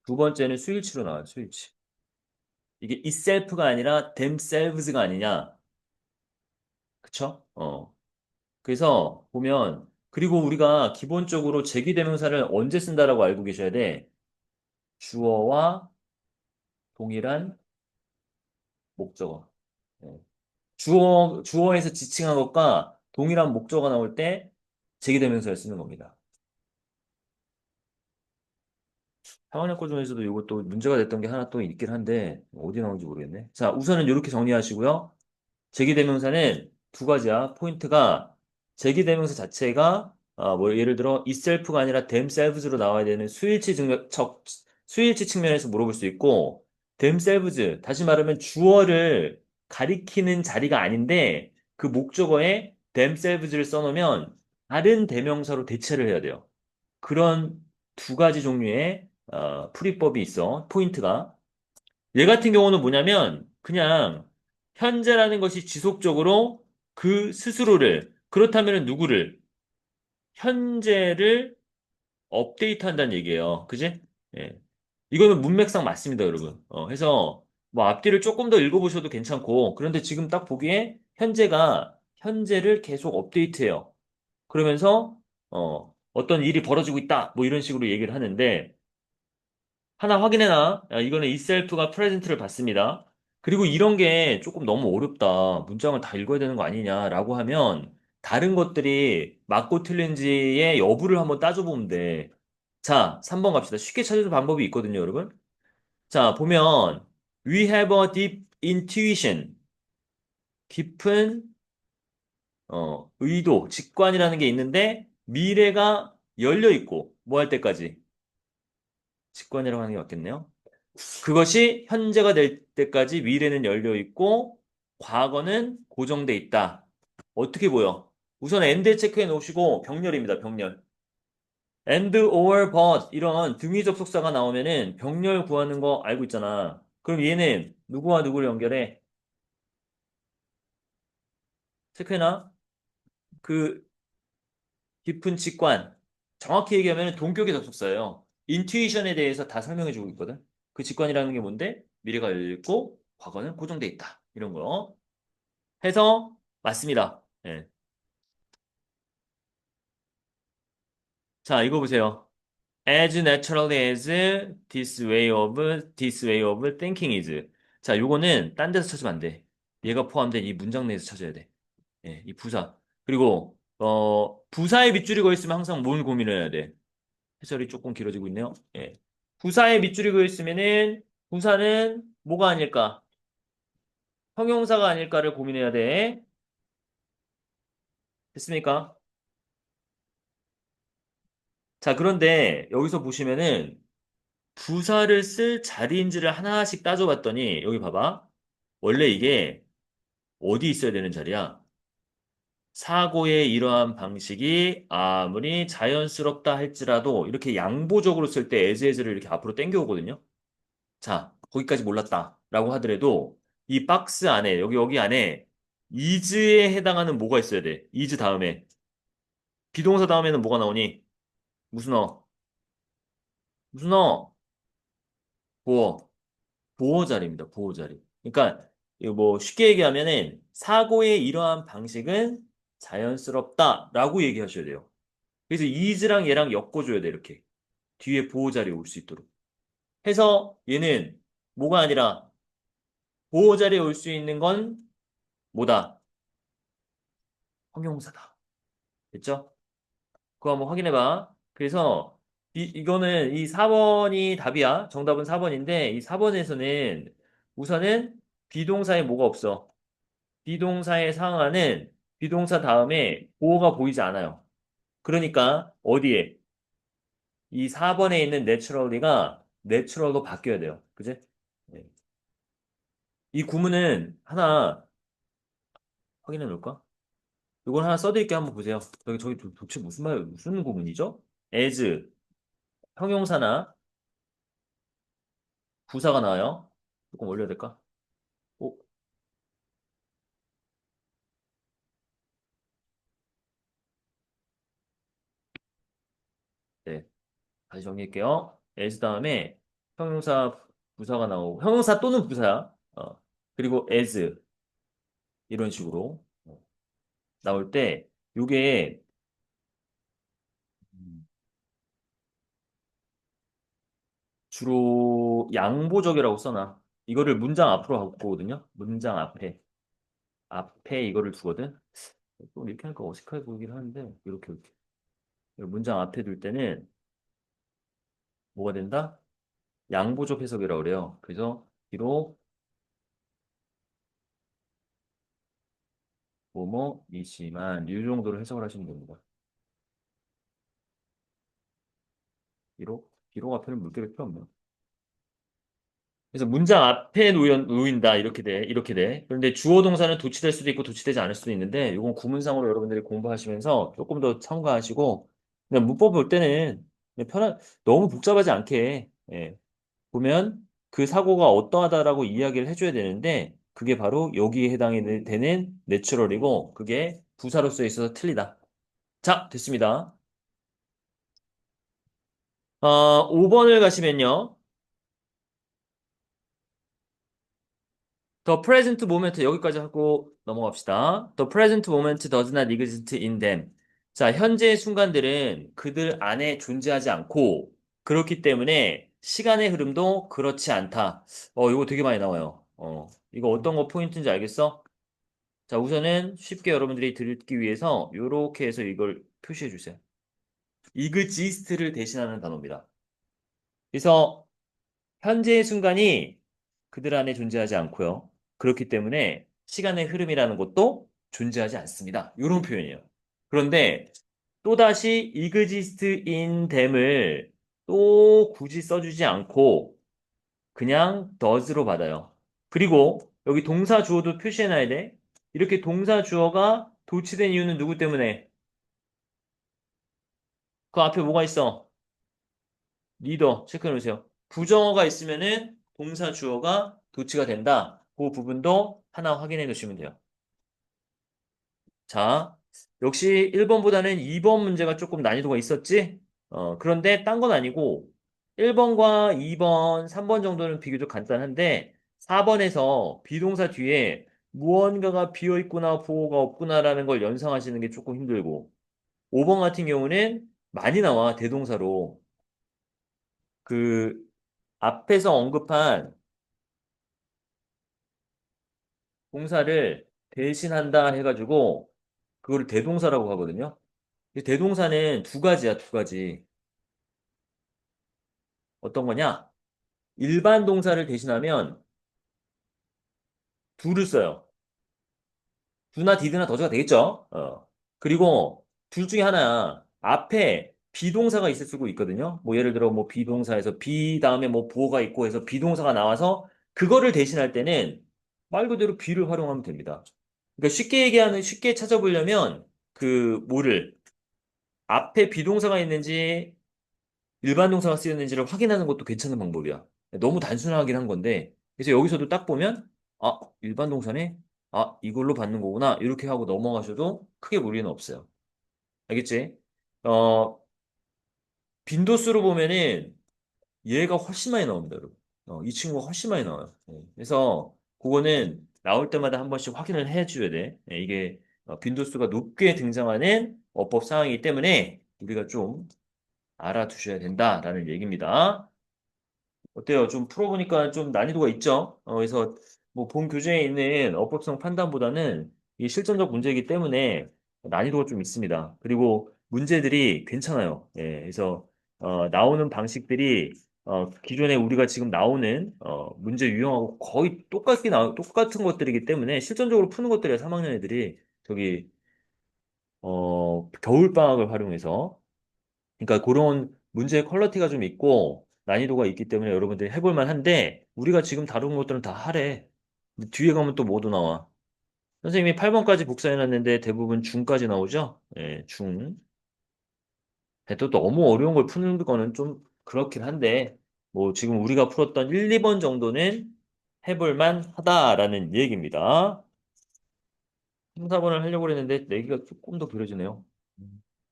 A: 두 번째는 수일치로 나와요. 수일치. 이게 itself가 아니라 themselves가 아니냐. 그쵸? 그래서 보면 그리고 우리가 기본적으로 제기대명사를 언제 쓴다라고 알고 계셔야 돼. 주어와 동일한 목적어. 예. 주어에서 지칭한 것과 동일한 목적어가 나올 때 제기대명사를 쓰는 겁니다. 4학년 중에서도 이것도 문제가 됐던 게 하나 또 있긴 한데 어디 나오는지 모르겠네. 자, 우선은 이렇게 정리하시고요. 제기대명사는 두 가지야. 포인트가 제기대명사 자체가 뭐 예를 들어 itself가 아니라 themselves로 나와야 되는 수일치 측면에서 물어볼 수 있고 themselves 다시 말하면 주어를 가리키는 자리가 아닌데 그 목적어에 themselves를 써놓으면 다른 대명사로 대체를 해야 돼요. 그런 두 가지 종류의 풀이법이 있어. 포인트가. 얘 같은 경우는 뭐냐면 그냥 현재라는 것이 지속적으로 그 스스로를 그렇다면 누구를 현재를 업데이트한다는 얘기예요. 그지? 예. 이거는 문맥상 맞습니다, 여러분. 해서 뭐 앞뒤를 조금 더 읽어보셔도 괜찮고 그런데 지금 딱 보기에 현재가 현재를 계속 업데이트해요. 그러면서 어떤 일이 벌어지고 있다. 뭐 이런 식으로 얘기를 하는데 하나 확인해놔. 야, 이거는 itself가 present를 받습니다. 그리고 이런 게 조금 너무 어렵다. 문장을 다 읽어야 되는 거 아니냐라고 하면 다른 것들이 맞고 틀린지의 여부를 한번 따져보면 돼. 자, 3번 갑시다. 쉽게 찾을 방법이 있거든요, 여러분. 자, 보면 we have a deep intuition. 깊은 의도, 직관이라는 게 있는데 미래가 열려 있고 뭐 할 때까지 직관이라고 하는 게 맞겠네요. 그것이 현재가 될 때까지 미래는 열려 있고 과거는 고정돼 있다. 어떻게 보여? 우선 and 체크해 놓으시고 병렬입니다. 병렬. and or but 이런 등위 접속사가 나오면은 병렬 구하는 거 알고 있잖아. 그럼 얘는 누구와 누구를 연결해? 체크해놔. 그 깊은 직관. 정확히 얘기하면 동격의 접속사예요. 인투이션에 대해서 다 설명해 주고 있거든. 그 직관이라는 게 뭔데? 미래가 열려 있고 과거는 고정돼 있다. 이런 거. 해서 맞습니다. 예. 자, 이거 보세요. As naturally as this way of thinking is. 자, 요거는 딴 데서 찾으면 안 돼. 얘가 포함된 이 문장 내에서 찾아야 돼. 예, 이 부사. 그리고 부사에 밑줄이 거 있으면 항상 뭘 고민해야 돼. 해설이 조금 길어지고 있네요. 예. 부사에 밑줄이 거 있으면은 부사는 뭐가 아닐까? 형용사가 아닐까를 고민해야 돼. 됐습니까? 자, 그런데 여기서 보시면은 부사를 쓸 자리인지를 하나씩 따져봤더니 여기 봐봐. 원래 이게 어디 있어야 되는 자리야? 사고의 이러한 방식이 아무리 자연스럽다 할지라도 이렇게 양보적으로 쓸 때 as를 이렇게 앞으로 당겨오거든요. 자, 거기까지 몰랐다. 라고 하더라도 이 박스 안에, 여기 안에 is에 해당하는 뭐가 있어야 돼. is 다음에. 비동사 다음에는 뭐가 나오니? 무슨 어? 무슨 어? 보어. 보어 자리입니다. 보어 자리. 그러니까 이거 뭐 쉽게 얘기하면은 사고의 이러한 방식은 자연스럽다라고 얘기하셔야 돼요. 그래서 is랑 얘랑 엮어줘야 돼. 이렇게. 뒤에 보호 자리에 올 수 있도록. 해서 얘는 뭐가 아니라 보호 자리에 올 수 있는 건 뭐다? 형용사다. 됐죠? 그거 한번 확인해봐. 그래서 이거는 이 4번이 답이야. 정답은 4번인데 이 4번에서는 우선은 비동사에 뭐가 없어. 비동사의 상하는 비동사 다음에 보호가 보이지 않아요. 그러니까 어디에? 이 4번에 있는 naturally가 natural로 바뀌어야 돼요. 그지? 네. 이 구문은 하나 확인해 놓을까? 이걸 하나 써드릴게 한번 보세요. 저기 도대체 무슨 무슨 구문이죠? as 형용사나 부사가 나와요. 조금 올려야 될까? 오, 네. 다시 정리할게요. as 다음에 형용사 부사가 나오고 형용사 또는 부사야. 그리고 as 이런 식으로 나올 때 요게 음, 주로 양보적이라고 써놔. 이거를 문장 앞으로 갖고 오거든요. 문장 앞에 이거를 두거든. 또 이렇게 하니까 어색해 보이긴 하는데 이렇게 문장 앞에 둘 때는 뭐가 된다? 양보적 해석이라고 그래요. 그래서 비록 뭐뭐이지만 이 정도로 해석을 하시면 됩니다. 비록 앞에는 물결이 필요 없네요. 그래서 문장 앞에 놓인다 이렇게 돼. 그런데 주어 동사는 도치될 수도 있고 도치되지 않을 수도 있는데 이건 구문상으로 여러분들이 공부하시면서 조금 더 참고하시고 그냥 문법 볼 때는 그냥 너무 복잡하지 않게 보면 그 사고가 어떠하다라고 이야기를 해줘야 되는데 그게 바로 여기에 해당이 되는 내추럴이고 그게 부사로서 있어서 틀리다. 자, 됐습니다. 5번을 가시면요. The present moment 여기까지 하고 넘어갑시다. The present moment does not exist in them. 자, 현재의 순간들은 그들 안에 존재하지 않고 그렇기 때문에 시간의 흐름도 그렇지 않다. 이거 되게 많이 나와요. 이거 어떤 거 포인트인지 알겠어? 자, 우선은 쉽게 여러분들이 듣기 위해서 이렇게 해서 이걸 표시해 주세요. exist를 대신하는 단어입니다. 그래서 현재의 순간이 그들 안에 존재하지 않고요. 그렇기 때문에 시간의 흐름이라는 것도 존재하지 않습니다. 이런 표현이에요. 그런데 또다시 exist in them을 또 굳이 써주지 않고 그냥 does로 받아요. 그리고 여기 동사 주어도 표시해놔야 돼. 이렇게 동사 주어가 도치된 이유는 누구 때문에? 그 앞에 뭐가 있어? 리더 체크해 놓으세요. 부정어가 있으면은 동사 주어가 도치가 된다. 그 부분도 하나 확인해 놓으시면 돼요. 자, 역시 1번보다는 2번 문제가 조금 난이도가 있었지? 그런데 딴 건 아니고 1번과 2번, 3번 정도는 비교적 간단한데 4번에서 비동사 뒤에 무언가가 비어 있구나, 보호가 없구나라는 걸 연상하시는 게 조금 힘들고 5번 같은 경우는 많이 나와, 대동사로. 그 앞에서 언급한 동사를 대신한다 해가지고 그거를 대동사라고 하거든요. 이 대동사는 두 가지야, 두 가지. 어떤 거냐? 일반 동사를 대신하면 do를 써요. do나 did나 더즈가 되겠죠? 그리고 둘 중에 하나야. 앞에 비동사가 있을 수도 있거든요. 뭐 예를 들어 뭐 비동사에서 be 다음에 뭐 보어가 있고 해서 비동사가 나와서 그거를 대신할 때는 말 그대로 be를 활용하면 됩니다. 그러니까 쉽게 찾아보려면 그 뭐를 앞에 비동사가 있는지 일반 동사가 쓰였는지를 확인하는 것도 괜찮은 방법이야. 너무 단순하긴 한 건데. 그래서 여기서도 딱 보면, 아, 일반 동사네? 아, 이걸로 받는 거구나. 이렇게 하고 넘어가셔도 크게 무리는 없어요. 알겠지? 어, 빈도수로 보면은 얘가 훨씬 많이 나옵니다, 여러분. 이 친구가 훨씬 많이 나와요. 그래서 그거는 나올 때마다 한 번씩 확인을 해줘야 돼. 이게 빈도수가 높게 등장하는 어법 상황이기 때문에 우리가 좀 알아두셔야 된다라는 얘기입니다. 어때요? 좀 풀어보니까 좀 난이도가 있죠? 그래서 뭐 본 교재에 있는 어법성 판단보다는 이 실전적 문제이기 때문에 난이도가 좀 있습니다. 그리고 문제들이 괜찮아요. 그래서 나오는 방식들이 기존에 우리가 지금 나오는 문제 유형하고 거의 똑같은 것들이기 때문에 실전적으로 푸는 것들이야 3학년 애들이 저기 겨울방학을 활용해서 그러니까 그런 문제의 퀄리티가 좀 있고 난이도가 있기 때문에 여러분들이 해볼 만한데 우리가 지금 다룬 것들은 다 하래. 근데 뒤에 가면 또 뭐도 나와. 선생님이 8번까지 복사해놨는데 대부분 중까지 나오죠? 중. 또 너무 어려운 걸 푸는 거는 좀 그렇긴 한데 뭐 지금 우리가 풀었던 1, 2번 정도는 해볼 만하다라는 얘기입니다. 3, 4번을 하려고 했는데 내기가 조금 더 길어지네요.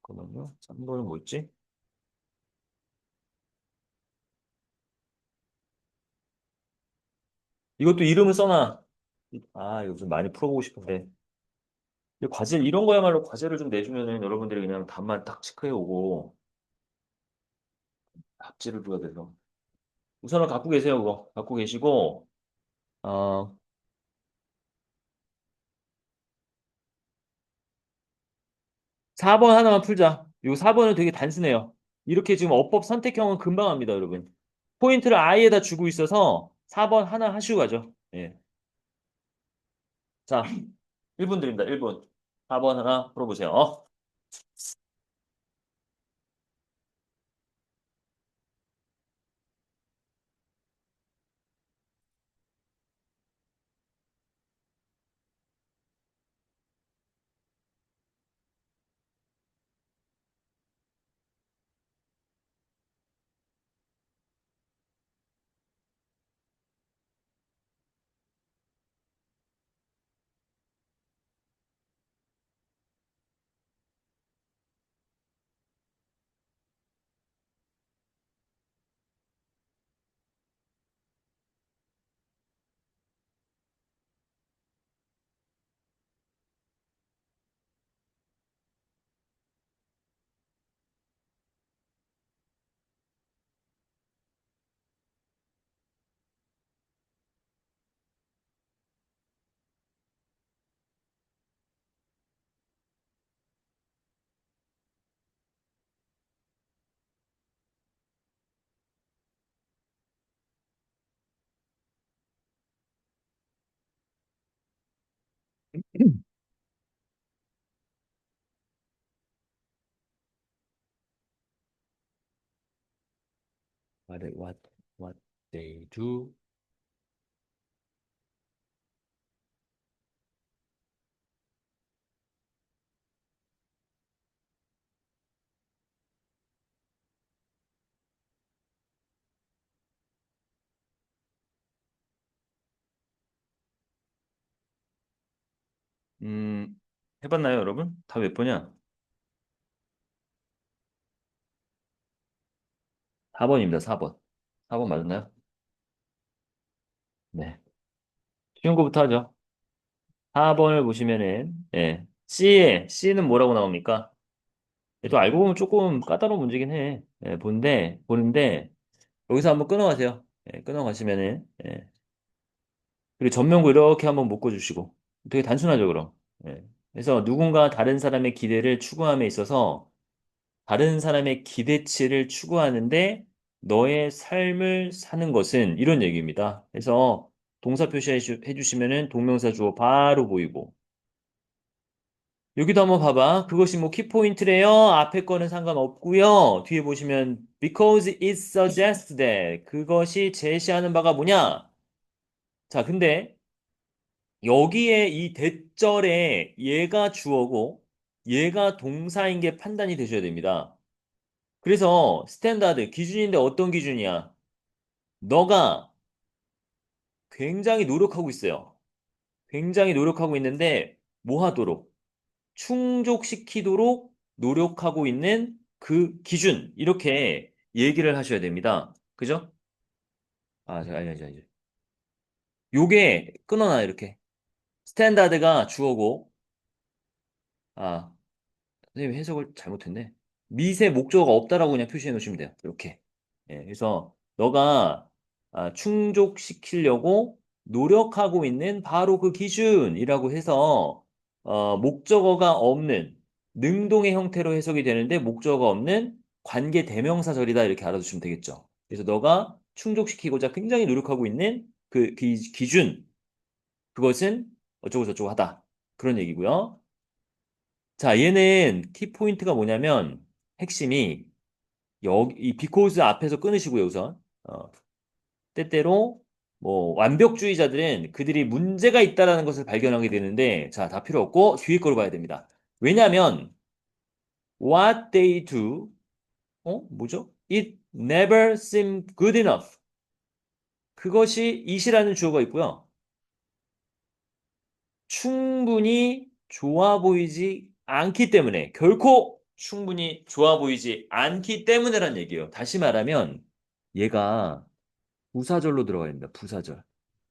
A: 잠깐만요. 3번은 뭐 있지? 이것도 이름을 써놔. 아, 이거 좀 많이 풀어보고 싶은데. 과제, 이런 거야말로 과제를 좀 내주면은 여러분들이 그냥 답만 딱 체크해 오고 답지를 줘야 돼서. 우선은 갖고 계세요, 그거. 갖고 계시고, 어, 4번 하나만 풀자. 요 4번은 되게 단순해요. 이렇게 지금 어법 선택형은 금방 합니다, 여러분. 포인트를 아예다 주고 있어서 4번 하나 하시고 가죠. 예. 자, 1분 드립니다, 1분. 4번 하나 풀어보세요. What they do. 음, 해봤나요, 여러분? 다 몇 번이야? 4번입니다, 4번. 4번 맞았나요? 네. 쉬운 거부터 하죠. 4번을 보시면은, C는 뭐라고 나옵니까? 또 알고 보면 조금 까다로운 문제긴 해. 보는데, 여기서 한번 끊어가세요. 끊어가시면은, 그리고 전면구 이렇게 한번 묶어주시고. 되게 단순하죠, 그럼. 그래서 누군가 다른 사람의 기대를 추구함에 있어서 다른 사람의 기대치를 추구하는데 너의 삶을 사는 것은 이런 얘기입니다. 그래서 동사 표시해 주시면은 동명사 주어 바로 보이고 여기도 한번 봐봐. 그것이 뭐 키포인트래요. 앞에 거는 상관없고요. 뒤에 보시면 because it suggests that 그것이 제시하는 바가 뭐냐? 자, 근데 여기에 이 대절에 얘가 주어고 얘가 동사인 게 판단이 되셔야 됩니다. 그래서 스탠다드 기준인데 어떤 기준이야? 너가 굉장히 노력하고 있어요. 굉장히 노력하고 있는데 뭐 하도록? 충족시키도록 노력하고 있는 그 기준. 이렇게 얘기를 하셔야 됩니다. 그죠? 아니. 요게 끊어놔, 이렇게. 스탠다드가 주어고, 아, 선생님 해석을 잘못했네. 미세 목적어가 없다라고 그냥 표시해 놓으시면 돼요. 이렇게. 예, 그래서 너가 충족시키려고 노력하고 있는 바로 그 기준이라고 해서 목적어가 없는 능동의 형태로 해석이 되는데 목적어가 없는 관계 대명사절이다 이렇게 알아두시면 되겠죠. 그래서 너가 충족시키고자 굉장히 노력하고 있는 그 기준 그것은 어쩌고 저쩌고 하다. 그런 얘기고요. 자, 얘는 키포인트가 뭐냐면 핵심이 여기 이 because 앞에서 끊으시고요, 우선. 때때로 뭐 완벽주의자들은 그들이 문제가 있다라는 것을 발견하게 되는데 자, 다 필요 없고 뒤에 걸 봐야 됩니다. 왜냐면 what they do 뭐죠? It never seemed good enough. 그것이 it이라는 주어가 있고요. 충분히 좋아 보이지 않기 때문에 결코 충분히 좋아 보이지 않기 때문에란 얘기예요. 다시 말하면 얘가 부사절로 들어가야 됩니다. 부사절.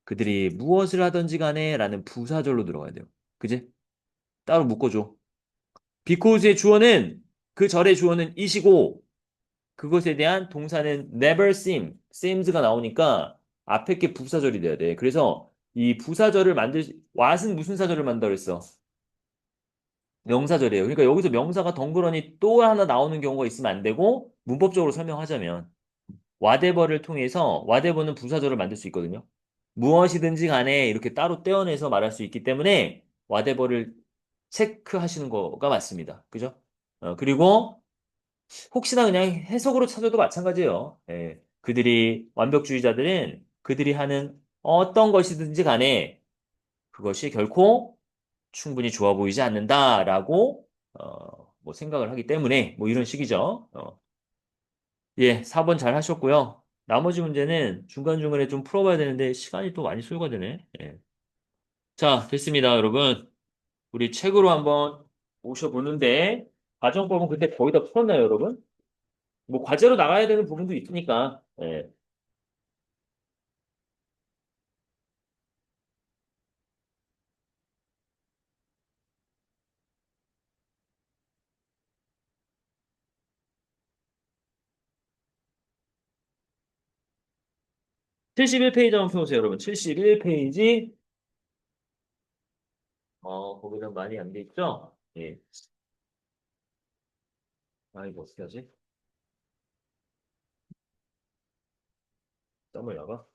A: 그들이 무엇을 하든지 간에 라는 부사절로 들어가야 돼요. 그지? 따로 묶어줘. because의 주어는 그 절의 주어는 이시고 그것에 대한 동사는 never seems가 나오니까 앞에 게 부사절이 돼야 돼. 그래서 이 부사절을 what은 무슨 사절을 만들어 했어? 명사절이에요. 그러니까 여기서 명사가 덩그러니 또 하나 나오는 경우가 있으면 안 되고 문법적으로 설명하자면 whatever를 통해서 whatever는 부사절을 만들 수 있거든요. 무엇이든지 간에 이렇게 따로 떼어내서 말할 수 있기 때문에 whatever를 체크하시는 거가 맞습니다. 그죠? 그리고 혹시나 그냥 해석으로 찾아도 마찬가지예요. 예. 그들이 완벽주의자들은 그들이 하는 어떤 것이든지 간에 그것이 결코 충분히 좋아 보이지 않는다라고 뭐 생각을 하기 때문에 뭐 이런 식이죠. 예, 4번 잘 하셨고요. 나머지 문제는 중간중간에 좀 풀어봐야 되는데 시간이 또 많이 소요가 되네. 예. 자, 됐습니다, 여러분. 우리 책으로 한번 모셔보는데 과정법은 그때 거의 다 풀었나요, 여러분? 뭐 과제로 나가야 되는 부분도 있으니까. 예. 71페이지 한번 펴보세요, 여러분. 71페이지. 거기는 많이 안 돼 있죠? 예. 아, 이거 어떻게 하지? 땀을 나가?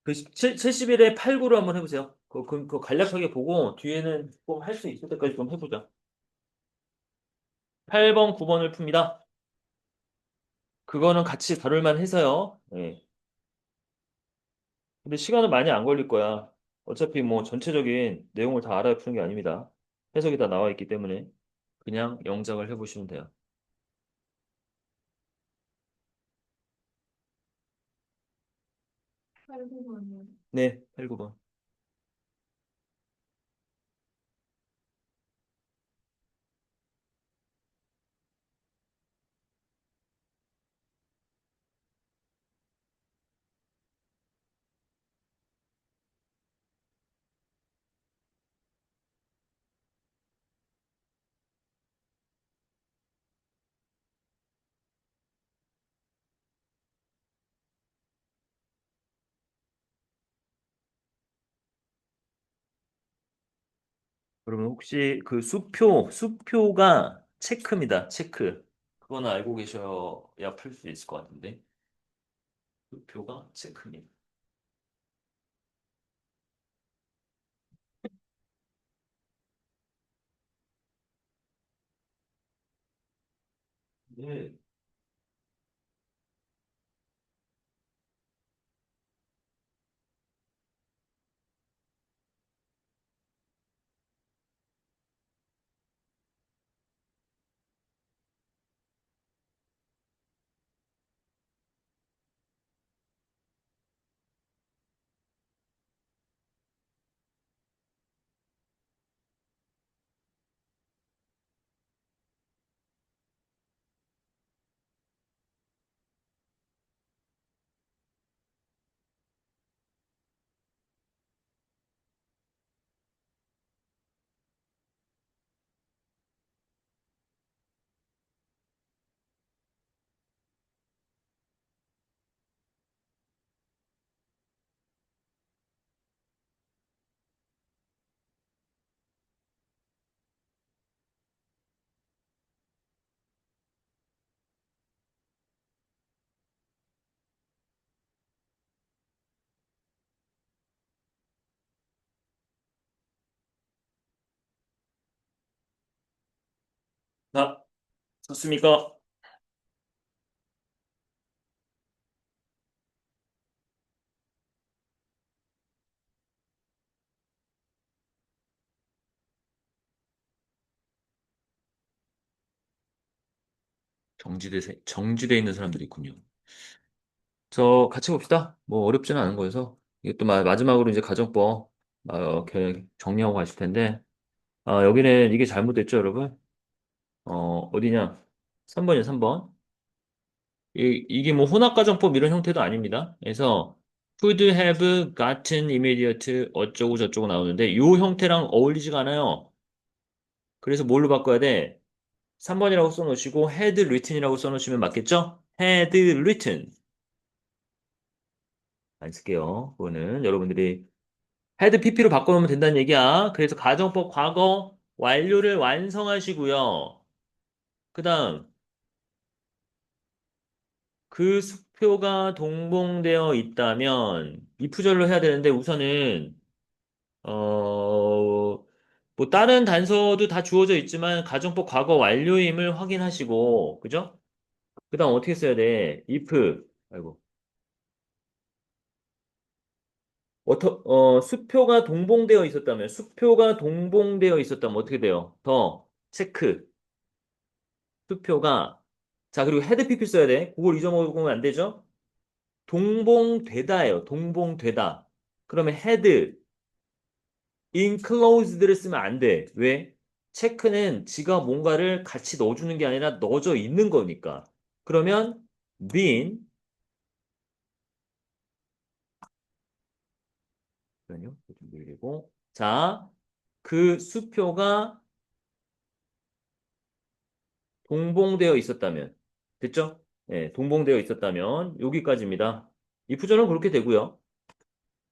A: 그 71에 8, 9로 한번 해보세요. 그거 간략하게 보고 뒤에는 꼭 할 수 있을 때까지 좀 해보자. 8번, 9번을 풉니다. 그거는 같이 다룰만 해서요. 예. 근데 시간은 많이 안 걸릴 거야. 어차피 뭐 전체적인 내용을 다 알아야 푸는 게 아닙니다. 해석이 다 나와 있기 때문에 그냥 영작을 해보시면 돼요. 8, 9번이요. 네, 8, 9번. 그러면 혹시 그 수표가 체크입니다. 체크. 그거는 알고 계셔야 풀 수 있을 것 같은데. 수표가 체크입니다. 네. 자, 좋습니까? 정지돼 있는 사람들이 있군요. 저 같이 봅시다. 뭐 어렵지는 않은 거여서. 이게 또 마지막으로 이제 가정법 정리하고 가실 텐데. 여기는 이게 잘못됐죠, 여러분? 어디냐? 3번이요, 3번. 이게 뭐 혼합가정법 이런 형태도 아닙니다. 그래서 could have gotten immediate 어쩌고 저쩌고 나오는데 이 형태랑 어울리지가 않아요. 그래서 뭘로 바꿔야 돼? 3번이라고 써놓으시고 had written이라고 써놓으시면 맞겠죠? had written. 안 쓸게요. 그거는 여러분들이 had pp로 바꿔놓으면 된다는 얘기야. 그래서 가정법 과거 완료를 완성하시고요. 그 다음 그 수표가 동봉되어 있다면 이프절로 해야 되는데 우선은 뭐 다른 단서도 다 주어져 있지만 가정법 과거 완료임을 확인하시고 그죠? 그다음 어떻게 써야 돼? if 아이고 수표가 동봉되어 있었다면 수표가 동봉되어 있었다면 어떻게 돼요? 더 체크 수표가 자 그리고 헤드 PP 써야 돼. 그걸 잊어먹으면 안 되죠? 동봉되다예요. 동봉되다. 그러면 헤드 enclosed를 쓰면 안 돼. 왜? 체크는 지가 뭔가를 같이 넣어주는 게 아니라 넣어져 있는 거니까. 그러면 been 잠깐만요. 좀 늘리고 자, 그 수표가 동봉되어 있었다면 됐죠? 네, 동봉되어 있었다면 여기까지입니다. 이 부절은 그렇게 되고요.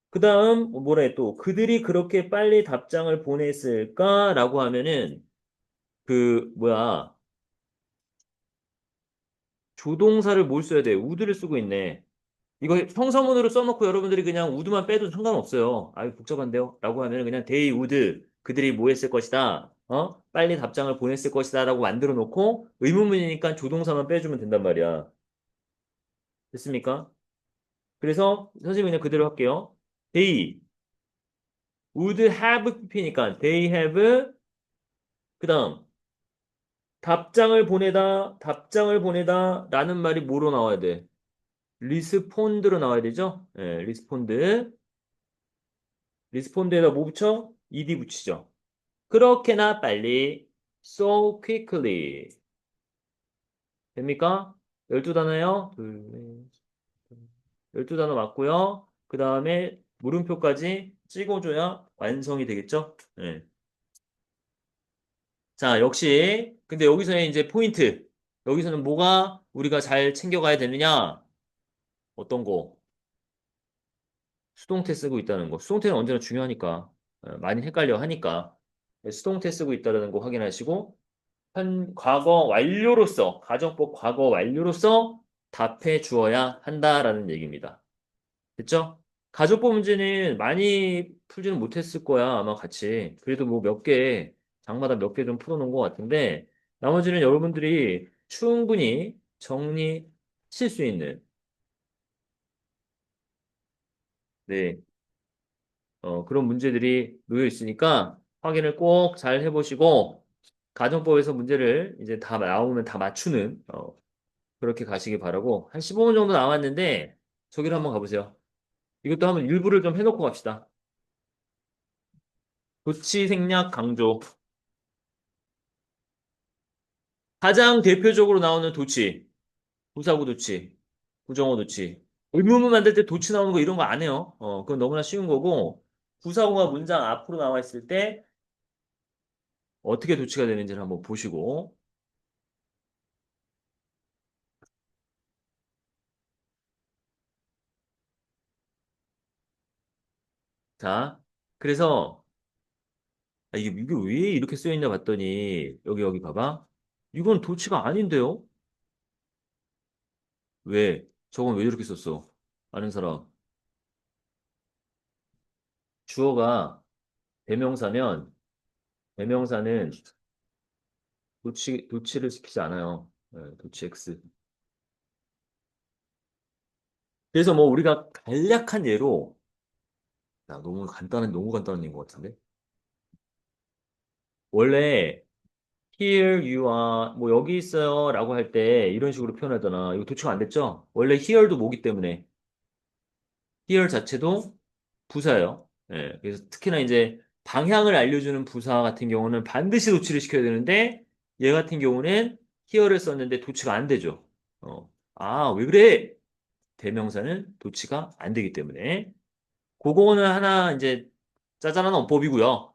A: 그 다음 뭐라 해 또 그들이 그렇게 빨리 답장을 보냈을까라고 하면은 그 뭐야 조동사를 뭘 써야 돼? would를 쓰고 있네. 이거 형사문으로 써놓고 여러분들이 그냥 would만 빼도 상관없어요. 아유 복잡한데요? 라고 하면 그냥 they would 그들이 뭐 했을 것이다. 빨리 답장을 보냈을 것이다 라고 만들어 놓고 의문문이니까 조동사만 빼주면 된단 말이야. 됐습니까? 그래서 선생님이 그냥 그대로 할게요. They would have PP니까 they have 그 다음 답장을 보내다 라는 말이 뭐로 나와야 돼? 리스폰드로 나와야 되죠? 예, 리스폰드에다 뭐 붙여? ed 붙이죠. 그렇게나 빨리 so quickly 됩니까? 12단어요. 둘, 넷, 12단어 맞고요. 그 다음에 물음표까지 찍어줘야 완성이 되겠죠? 예. 자, 역시 근데 여기서의 이제 포인트. 여기서는 뭐가 우리가 잘 챙겨가야 되느냐? 어떤 거? 수동태 쓰고 있다는 거. 수동태는 언제나 중요하니까. 많이 헷갈려 하니까. 수동태 쓰고 있다는 거 확인하시고 과거 완료로서, 가정법 과거 완료로서 답해 주어야 한다라는 얘기입니다. 됐죠? 가정법 문제는 많이 풀지는 못했을 거야, 아마 같이. 그래도 뭐 몇 개, 장마다 몇 개 좀 풀어놓은 것 같은데, 나머지는 여러분들이 충분히 정리하실 수 있는, 네, 그런 문제들이 놓여 있으니까 확인을 꼭 잘 해보시고, 가정법에서 문제를 이제 다 나오면 다 맞추는, 그렇게 가시기 바라고. 한 15분 정도 남았는데, 저기를 한번 가보세요. 이것도 한번 일부를 좀 해놓고 갑시다. 도치 생략 강조. 가장 대표적으로 나오는 도치. 부사구 도치. 부정어 도치. 의문문 만들 때 도치 나오는 거 이런 거 안 해요. 그건 너무나 쉬운 거고, 부사구가 문장 앞으로 나와 있을 때 어떻게 도치가 되는지를 한번 보시고. 자, 그래서, 이게 왜 이렇게 쓰여있나 봤더니, 여기 봐봐. 이건 도치가 아닌데요? 왜? 저건 왜 이렇게 썼어? 아는 사람. 주어가 대명사면 대명사는 도치를 시키지 않아요. 도치 X. 그래서 뭐 우리가 간략한 예로, 너무 간단한 예인 것 같은데. 원래 here you are, 뭐 여기 있어요 라고 할 때 이런 식으로 표현하잖아. 이거 도치가 안 됐죠? 원래 here도 뭐기 때문에 here 자체도 부사예요. 그래서 특히나 이제 방향을 알려주는 부사 같은 경우는 반드시 도치를 시켜야 되는데 얘 같은 경우는 here를 썼는데 도치가 안 되죠. 왜 그래? 대명사는 도치가 안 되기 때문에. 그거는 하나 이제 짜잘한 어법이고요.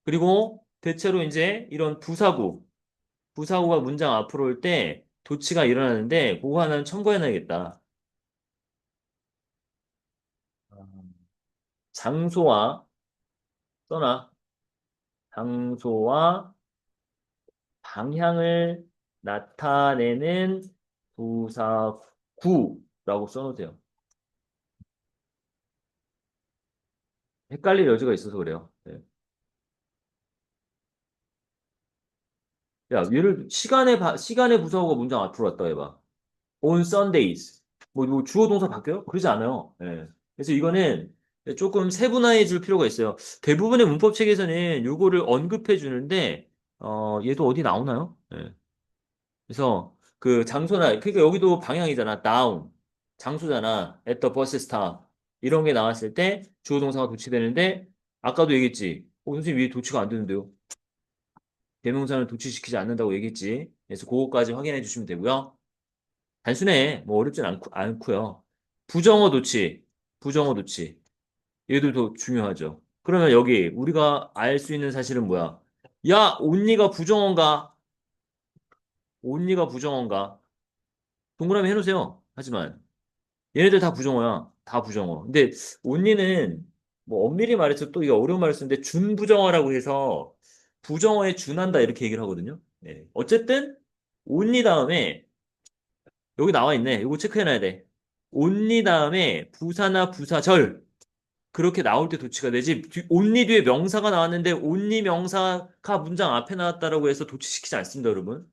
A: 그리고 대체로 이제 이런 부사구가 문장 앞으로 올 때 도치가 일어나는데 그거 하나는 첨부해놔야겠다. 장소와 써놔. 장소와 방향을 나타내는 부사구라고 써놓으세요. 헷갈릴 여지가 있어서 그래요. 네. 야, 시간의 부사구가 문장 앞으로 왔다 해봐. On Sundays. 뭐 주어 동사 바뀌어요? 그러지 않아요. 예. 그래서 이거는 조금 세분화해 줄 필요가 있어요. 대부분의 문법 책에서는 요거를 언급해 주는데, 얘도 어디 나오나요? 예. 그래서 그 장소나, 그러니까 여기도 방향이잖아. down. 장소잖아. at the bus stop. 이런 게 나왔을 때 주어 동사가 도치되는데, 아까도 얘기했지. 선생님 왜 도치가 안 되는데요? 대명사는 도치시키지 않는다고 얘기했지. 그래서 그거까지 확인해 주시면 되고요. 단순해. 뭐 어렵진 않고요. 부정어 도치, 부정어 도치. 얘도 더 중요하죠. 그러면 여기 우리가 알 수 있는 사실은 뭐야? 야, 온니가 부정어인가? 온니가 부정어인가? 동그라미 해놓으세요. 하지만 얘네들 다 부정어야. 다 부정어. 근데 온니는 뭐 엄밀히 말해서 또 이거 어려운 말을 쓰는데 준부정어라고 해서 부정어에 준한다 이렇게 얘기를 하거든요. 네. 어쨌든 온니 다음에 여기 나와 있네. 이거 체크해놔야 돼. 온리 다음에 부사나 부사절 그렇게 나올 때 도치가 되지. 온리 뒤에 명사가 나왔는데 온리 명사가 문장 앞에 나왔다라고 해서 도치시키지 않습니다, 여러분.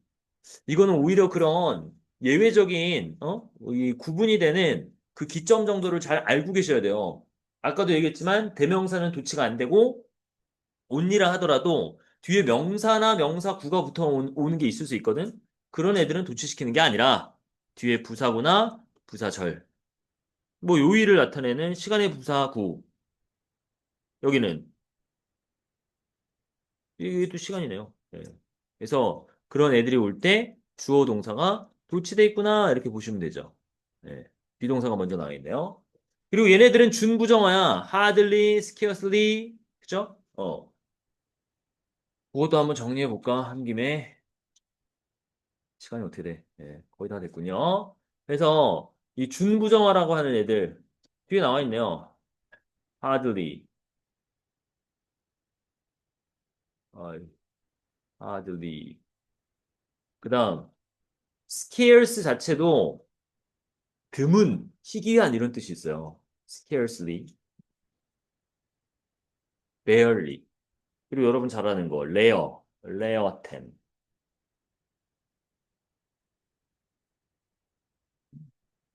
A: 이거는 오히려 그런 예외적인 이 구분이 되는 그 기점 정도를 잘 알고 계셔야 돼요. 아까도 얘기했지만 대명사는 도치가 안 되고 온리라 하더라도 뒤에 명사나 명사구가 붙어 오는 게 있을 수 있거든. 그런 애들은 도치시키는 게 아니라 뒤에 부사구나 부사절 뭐 요일을 나타내는 시간의 부사구 여기는 이게 또 시간이네요. 예. 그래서 그런 애들이 올 때 주어 동사가 도치돼 있구나 이렇게 보시면 되죠. 예. 비동사가 먼저 나와 있네요. 그리고 얘네들은 준부정어야. hardly, scarcely, 그죠? 그것도 한번 정리해 볼까 한 김에 시간이 어떻게 돼? 예, 거의 다 됐군요. 그래서 이 준부정어라고 하는 애들 뒤에 나와 있네요. hardly, 어, hardly. 그다음 scarce 자체도 드문, 희귀한 이런 뜻이 있어요. scarcely, barely. 그리고 여러분 잘 아는 거 rare, rare ten,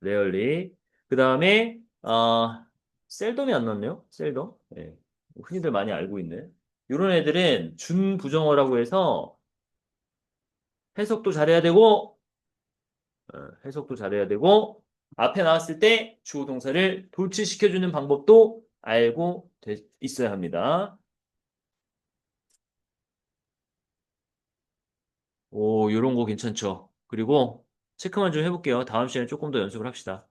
A: rarely. 그다음에 셀덤이 안 나왔네요. 셀덤. 예. 흔히들 많이 알고 있는. 이런 애들은 준부정어라고 해서 해석도 잘해야 되고 해석도 잘해야 되고 앞에 나왔을 때 주어 동사를 돌치시켜주는 방법도 알고 있어야 합니다. 오, 요런 거 괜찮죠? 그리고 체크만 좀 해볼게요. 다음 시간에 조금 더 연습을 합시다.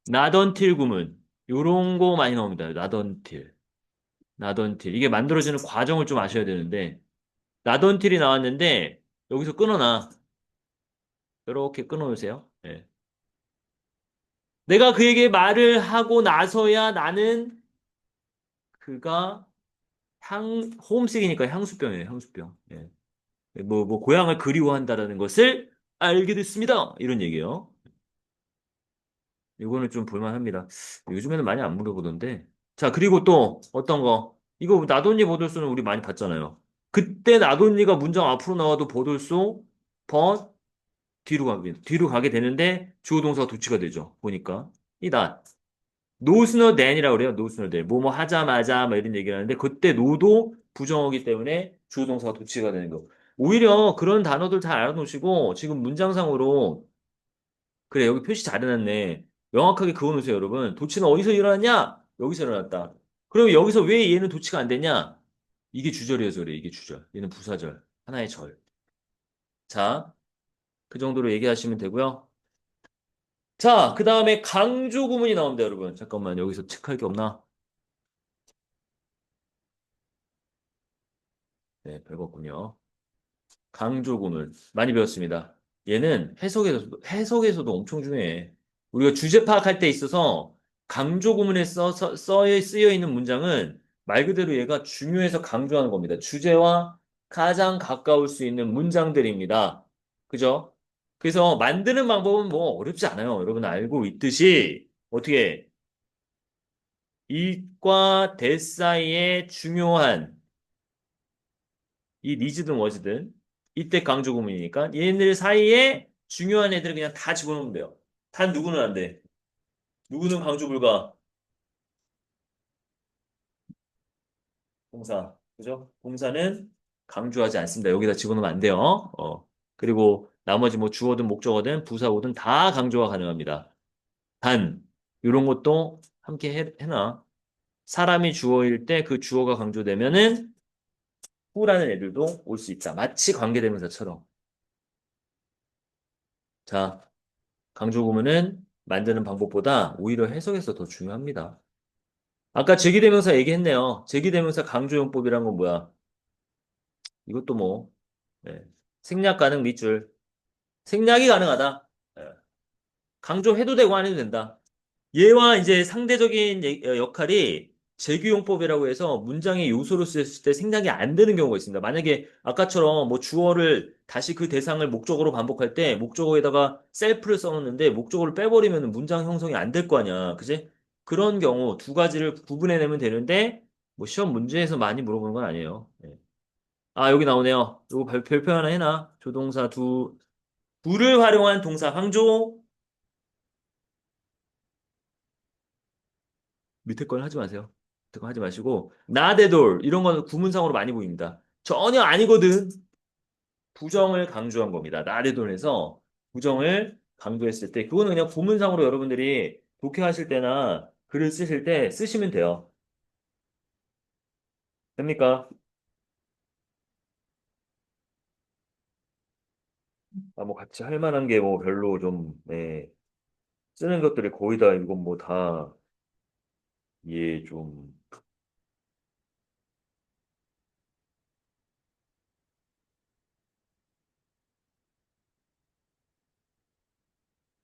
A: 나던틸 구문. 요런 거 많이 나옵니다. 나던틸. 나던틸. 이게 만들어지는 과정을 좀 아셔야 되는데, 나던틸이 나왔는데, 여기서 끊어놔. 이렇게 끊어놓으세요. 예. 내가 그에게 말을 하고 나서야 나는 그가 홈식이니까 향수병이에요, 향수병. 예. 고향을 그리워한다라는 것을 알게 됐습니다. 이런 얘기예요. 이거는 좀 볼만합니다. 요즘에는 많이 안 물어보던데. 자, 그리고 또 어떤 거? 이거 나돈니 보돌스는 우리 많이 봤잖아요. 그때 나돈니가 문장 앞으로 나와도 보돌소, but 뒤로 가게 되는데 주어 동사가 도치가 되죠. 보니까. 이 that. No sooner than이라고 그래요. No sooner than. 뭐뭐 하자마자 막 이런 얘기를 하는데 그때 no도 부정어기 때문에 주어 동사가 도치가 되는 거. 오히려 그런 단어들 잘 알아놓으시고 지금 문장상으로 그래 여기 표시 잘 해놨네. 명확하게 그어놓으세요, 여러분. 도치는 어디서 일어났냐? 여기서 일어났다. 그럼 여기서 왜 얘는 도치가 안 됐냐? 이게 주절이어서 그래. 이게 주절. 얘는 부사절. 하나의 절. 자, 그 정도로 얘기하시면 되고요. 자, 그 다음에 강조 구문이 나옵니다, 여러분. 잠깐만, 여기서 체크할 게 없나? 네, 별거 없군요. 강조 구문. 많이 배웠습니다. 얘는 해석에서도 엄청 중요해. 우리가 주제 파악할 때 있어서 강조 구문에 쓰여 있는 문장은 말 그대로 얘가 중요해서 강조하는 겁니다. 주제와 가장 가까울 수 있는 문장들입니다. 그죠? 그래서 만드는 방법은 뭐 어렵지 않아요. 여러분 알고 있듯이 어떻게 이과 대 사이에 중요한 이 니즈든 워즈든 이때 강조 구문이니까 얘네들 사이에 중요한 애들을 그냥 다 집어넣으면 돼요. 단 누구는 안 돼. 누구는 강조 불가. 동사. 그죠? 동사는 강조하지 않습니다. 여기다 집어넣으면 안 돼요. 그리고 나머지 뭐 주어든 목적어든 부사어든 다 강조가 가능합니다. 단 이런 것도 함께 해놔. 사람이 주어일 때 그 주어가 강조되면은 후라는 애들도 올 수 있다. 마치 관계대명사처럼. 자, 강조 구문은 만드는 방법보다 오히려 해석에서 더 중요합니다. 아까 제기대명사 얘기했네요. 제기대명사 강조용법이란 건 뭐야? 이것도 뭐 네. 생략 가능 밑줄. 생략이 가능하다. 예. 강조해도 되고 안 해도 된다. 얘와 이제 상대적인 역할이 재규용법이라고 해서 문장의 요소로 쓰였을 때 생략이 안 되는 경우가 있습니다. 만약에 아까처럼 뭐 주어를 다시 그 대상을 목적어로 반복할 때 목적어에다가 셀프를 써놓는데 목적어를 빼버리면 문장 형성이 안 될 거 아니야. 그지? 그런 경우 두 가지를 구분해내면 되는데 뭐 시험 문제에서 많이 물어보는 건 아니에요. 예. 아, 여기 나오네요. 요거 별표 하나 해놔. 조동사 두를 활용한 동사 항조 밑에 건 하지 마세요. 밑에 건 하지 마시고 나대돌 이런 거는 구문상으로 많이 보입니다. 전혀 아니거든. 부정을 강조한 겁니다. 나대돌에서 부정을 강조했을 때 그거는 그냥 구문상으로 여러분들이 독해하실 때나 글을 쓰실 때 쓰시면 돼요. 됩니까? 아, 뭐 같이 할 만한 게 뭐 별로 좀 네, 쓰는 것들이 거의 다 이건 뭐 다 예, 좀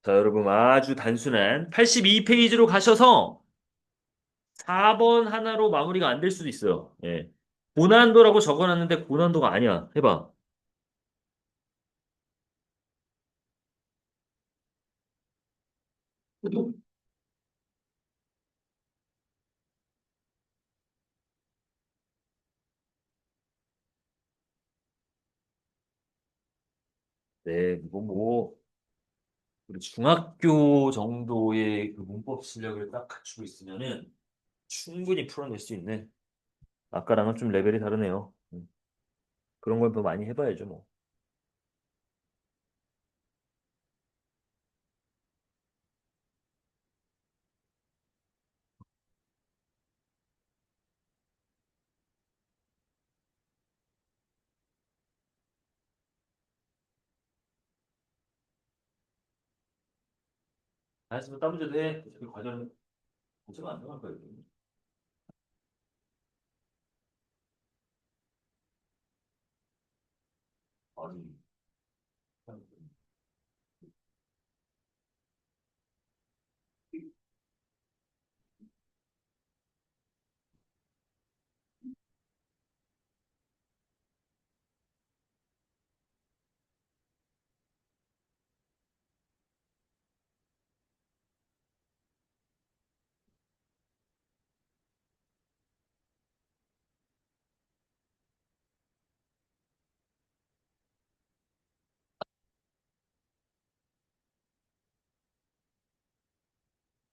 A: 자, 여러분 아주 단순한 82페이지로 가셔서 4번 하나로 마무리가 안 될 수도 있어요. 예. 고난도라고 적어놨는데 고난도가 아니야. 해봐. 네, 이거 뭐 우리 중학교 정도의 그 문법 실력을 딱 갖추고 있으면은 충분히 풀어낼 수 있는 아까랑은 좀 레벨이 다르네요. 그런 걸 더 많이 해봐야죠, 뭐. 알았으면 다른 문제도 해. 어차피 과정은 문제가 안 나갈 거예요. 아니,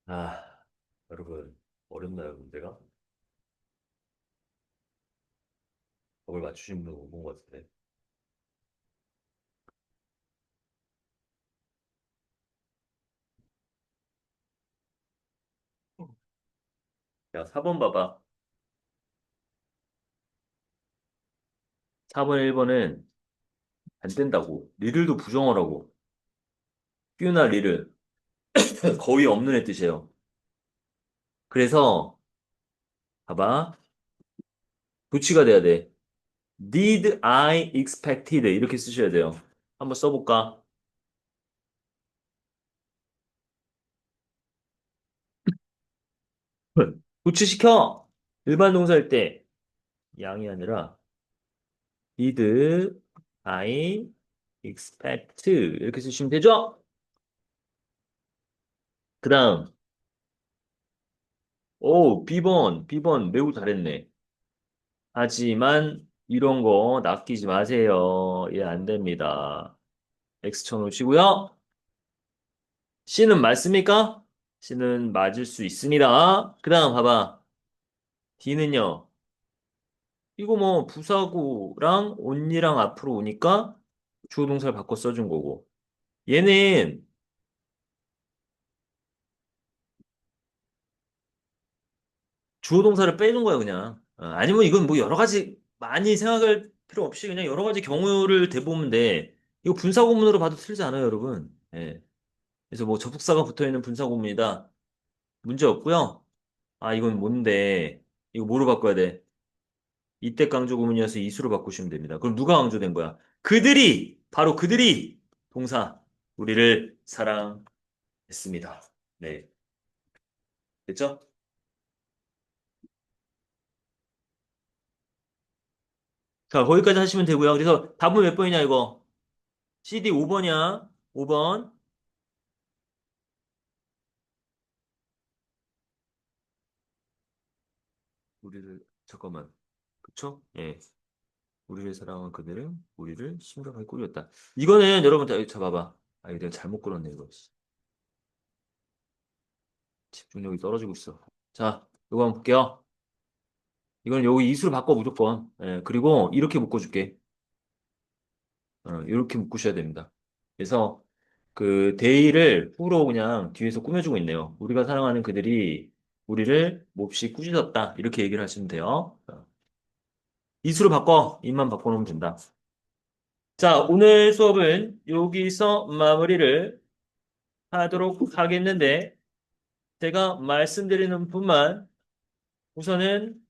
A: 아, 여러분, 어렵나요, 문제가? 답을 맞추신 분 못 본 것 같은데. 야, 4번 봐봐. 4번, 1번은 안 된다고. 리들도 부정어라고. 뷰나 리를 거의 없는 애 뜻이에요. 그래서, 봐봐. 도치가 돼야 돼. Did I expected? 이렇게 쓰셔야 돼요. 한번 써볼까? 도치시켜! 일반 동사일 때, 양이 아니라, did I expect? 이렇게 쓰시면 되죠? 그 다음, 오, B번 매우 잘했네. 하지만, 이런 거 낚이지 마세요. 예, 안 됩니다. X 쳐놓으시고요. C는 맞습니까? C는 맞을 수 있습니다. 그 다음 봐봐. D는요. 이거 뭐 부사구랑 온니랑 앞으로 오니까 주어 동사를 바꿔 써준 거고. 얘는 주어 동사를 빼준 거야, 그냥. 아니면 이건 뭐 여러 가지 많이 생각할 필요 없이 그냥 여러 가지 경우를 대보면 돼. 이거 분사구문으로 봐도 틀리지 않아요, 여러분. 예. 그래서 뭐 접속사가 붙어 있는 분사구문이다. 문제 없고요. 아, 이건 뭔데? 이거 뭐로 바꿔야 돼? 이때 강조구문이어서 이수로 바꾸시면 됩니다. 그럼 누가 강조된 거야? 그들이! 바로 그들이! 동사. 우리를 사랑했습니다. 네. 됐죠? 자, 거기까지 하시면 되고요. 그래서 답은 몇 번이냐, 이거? CD 5번이야. 5번. 우리를, 잠깐만. 그쵸? 예. 우리를 사랑한 그들은 우리를 심각하게 꾸렸다. 이거는 여러분, 자, 봐봐. 아, 이거 내가 잘못 끌었네, 이거. 집중력이 떨어지고 있어. 자, 이거 한번 볼게요. 이건 여기 이수로 바꿔 무조건. 예, 그리고 이렇게 묶어줄게. 이렇게 묶으셔야 됩니다. 그래서 그 데이를 후로 그냥 뒤에서 꾸며주고 있네요. 우리가 사랑하는 그들이 우리를 몹시 꾸짖었다. 이렇게 얘기를 하시면 돼요. 이수로 바꿔. 입만 바꿔놓으면 된다. 자, 오늘 수업은 여기서 마무리를 하도록 하겠는데, 제가 말씀드리는 분만 우선은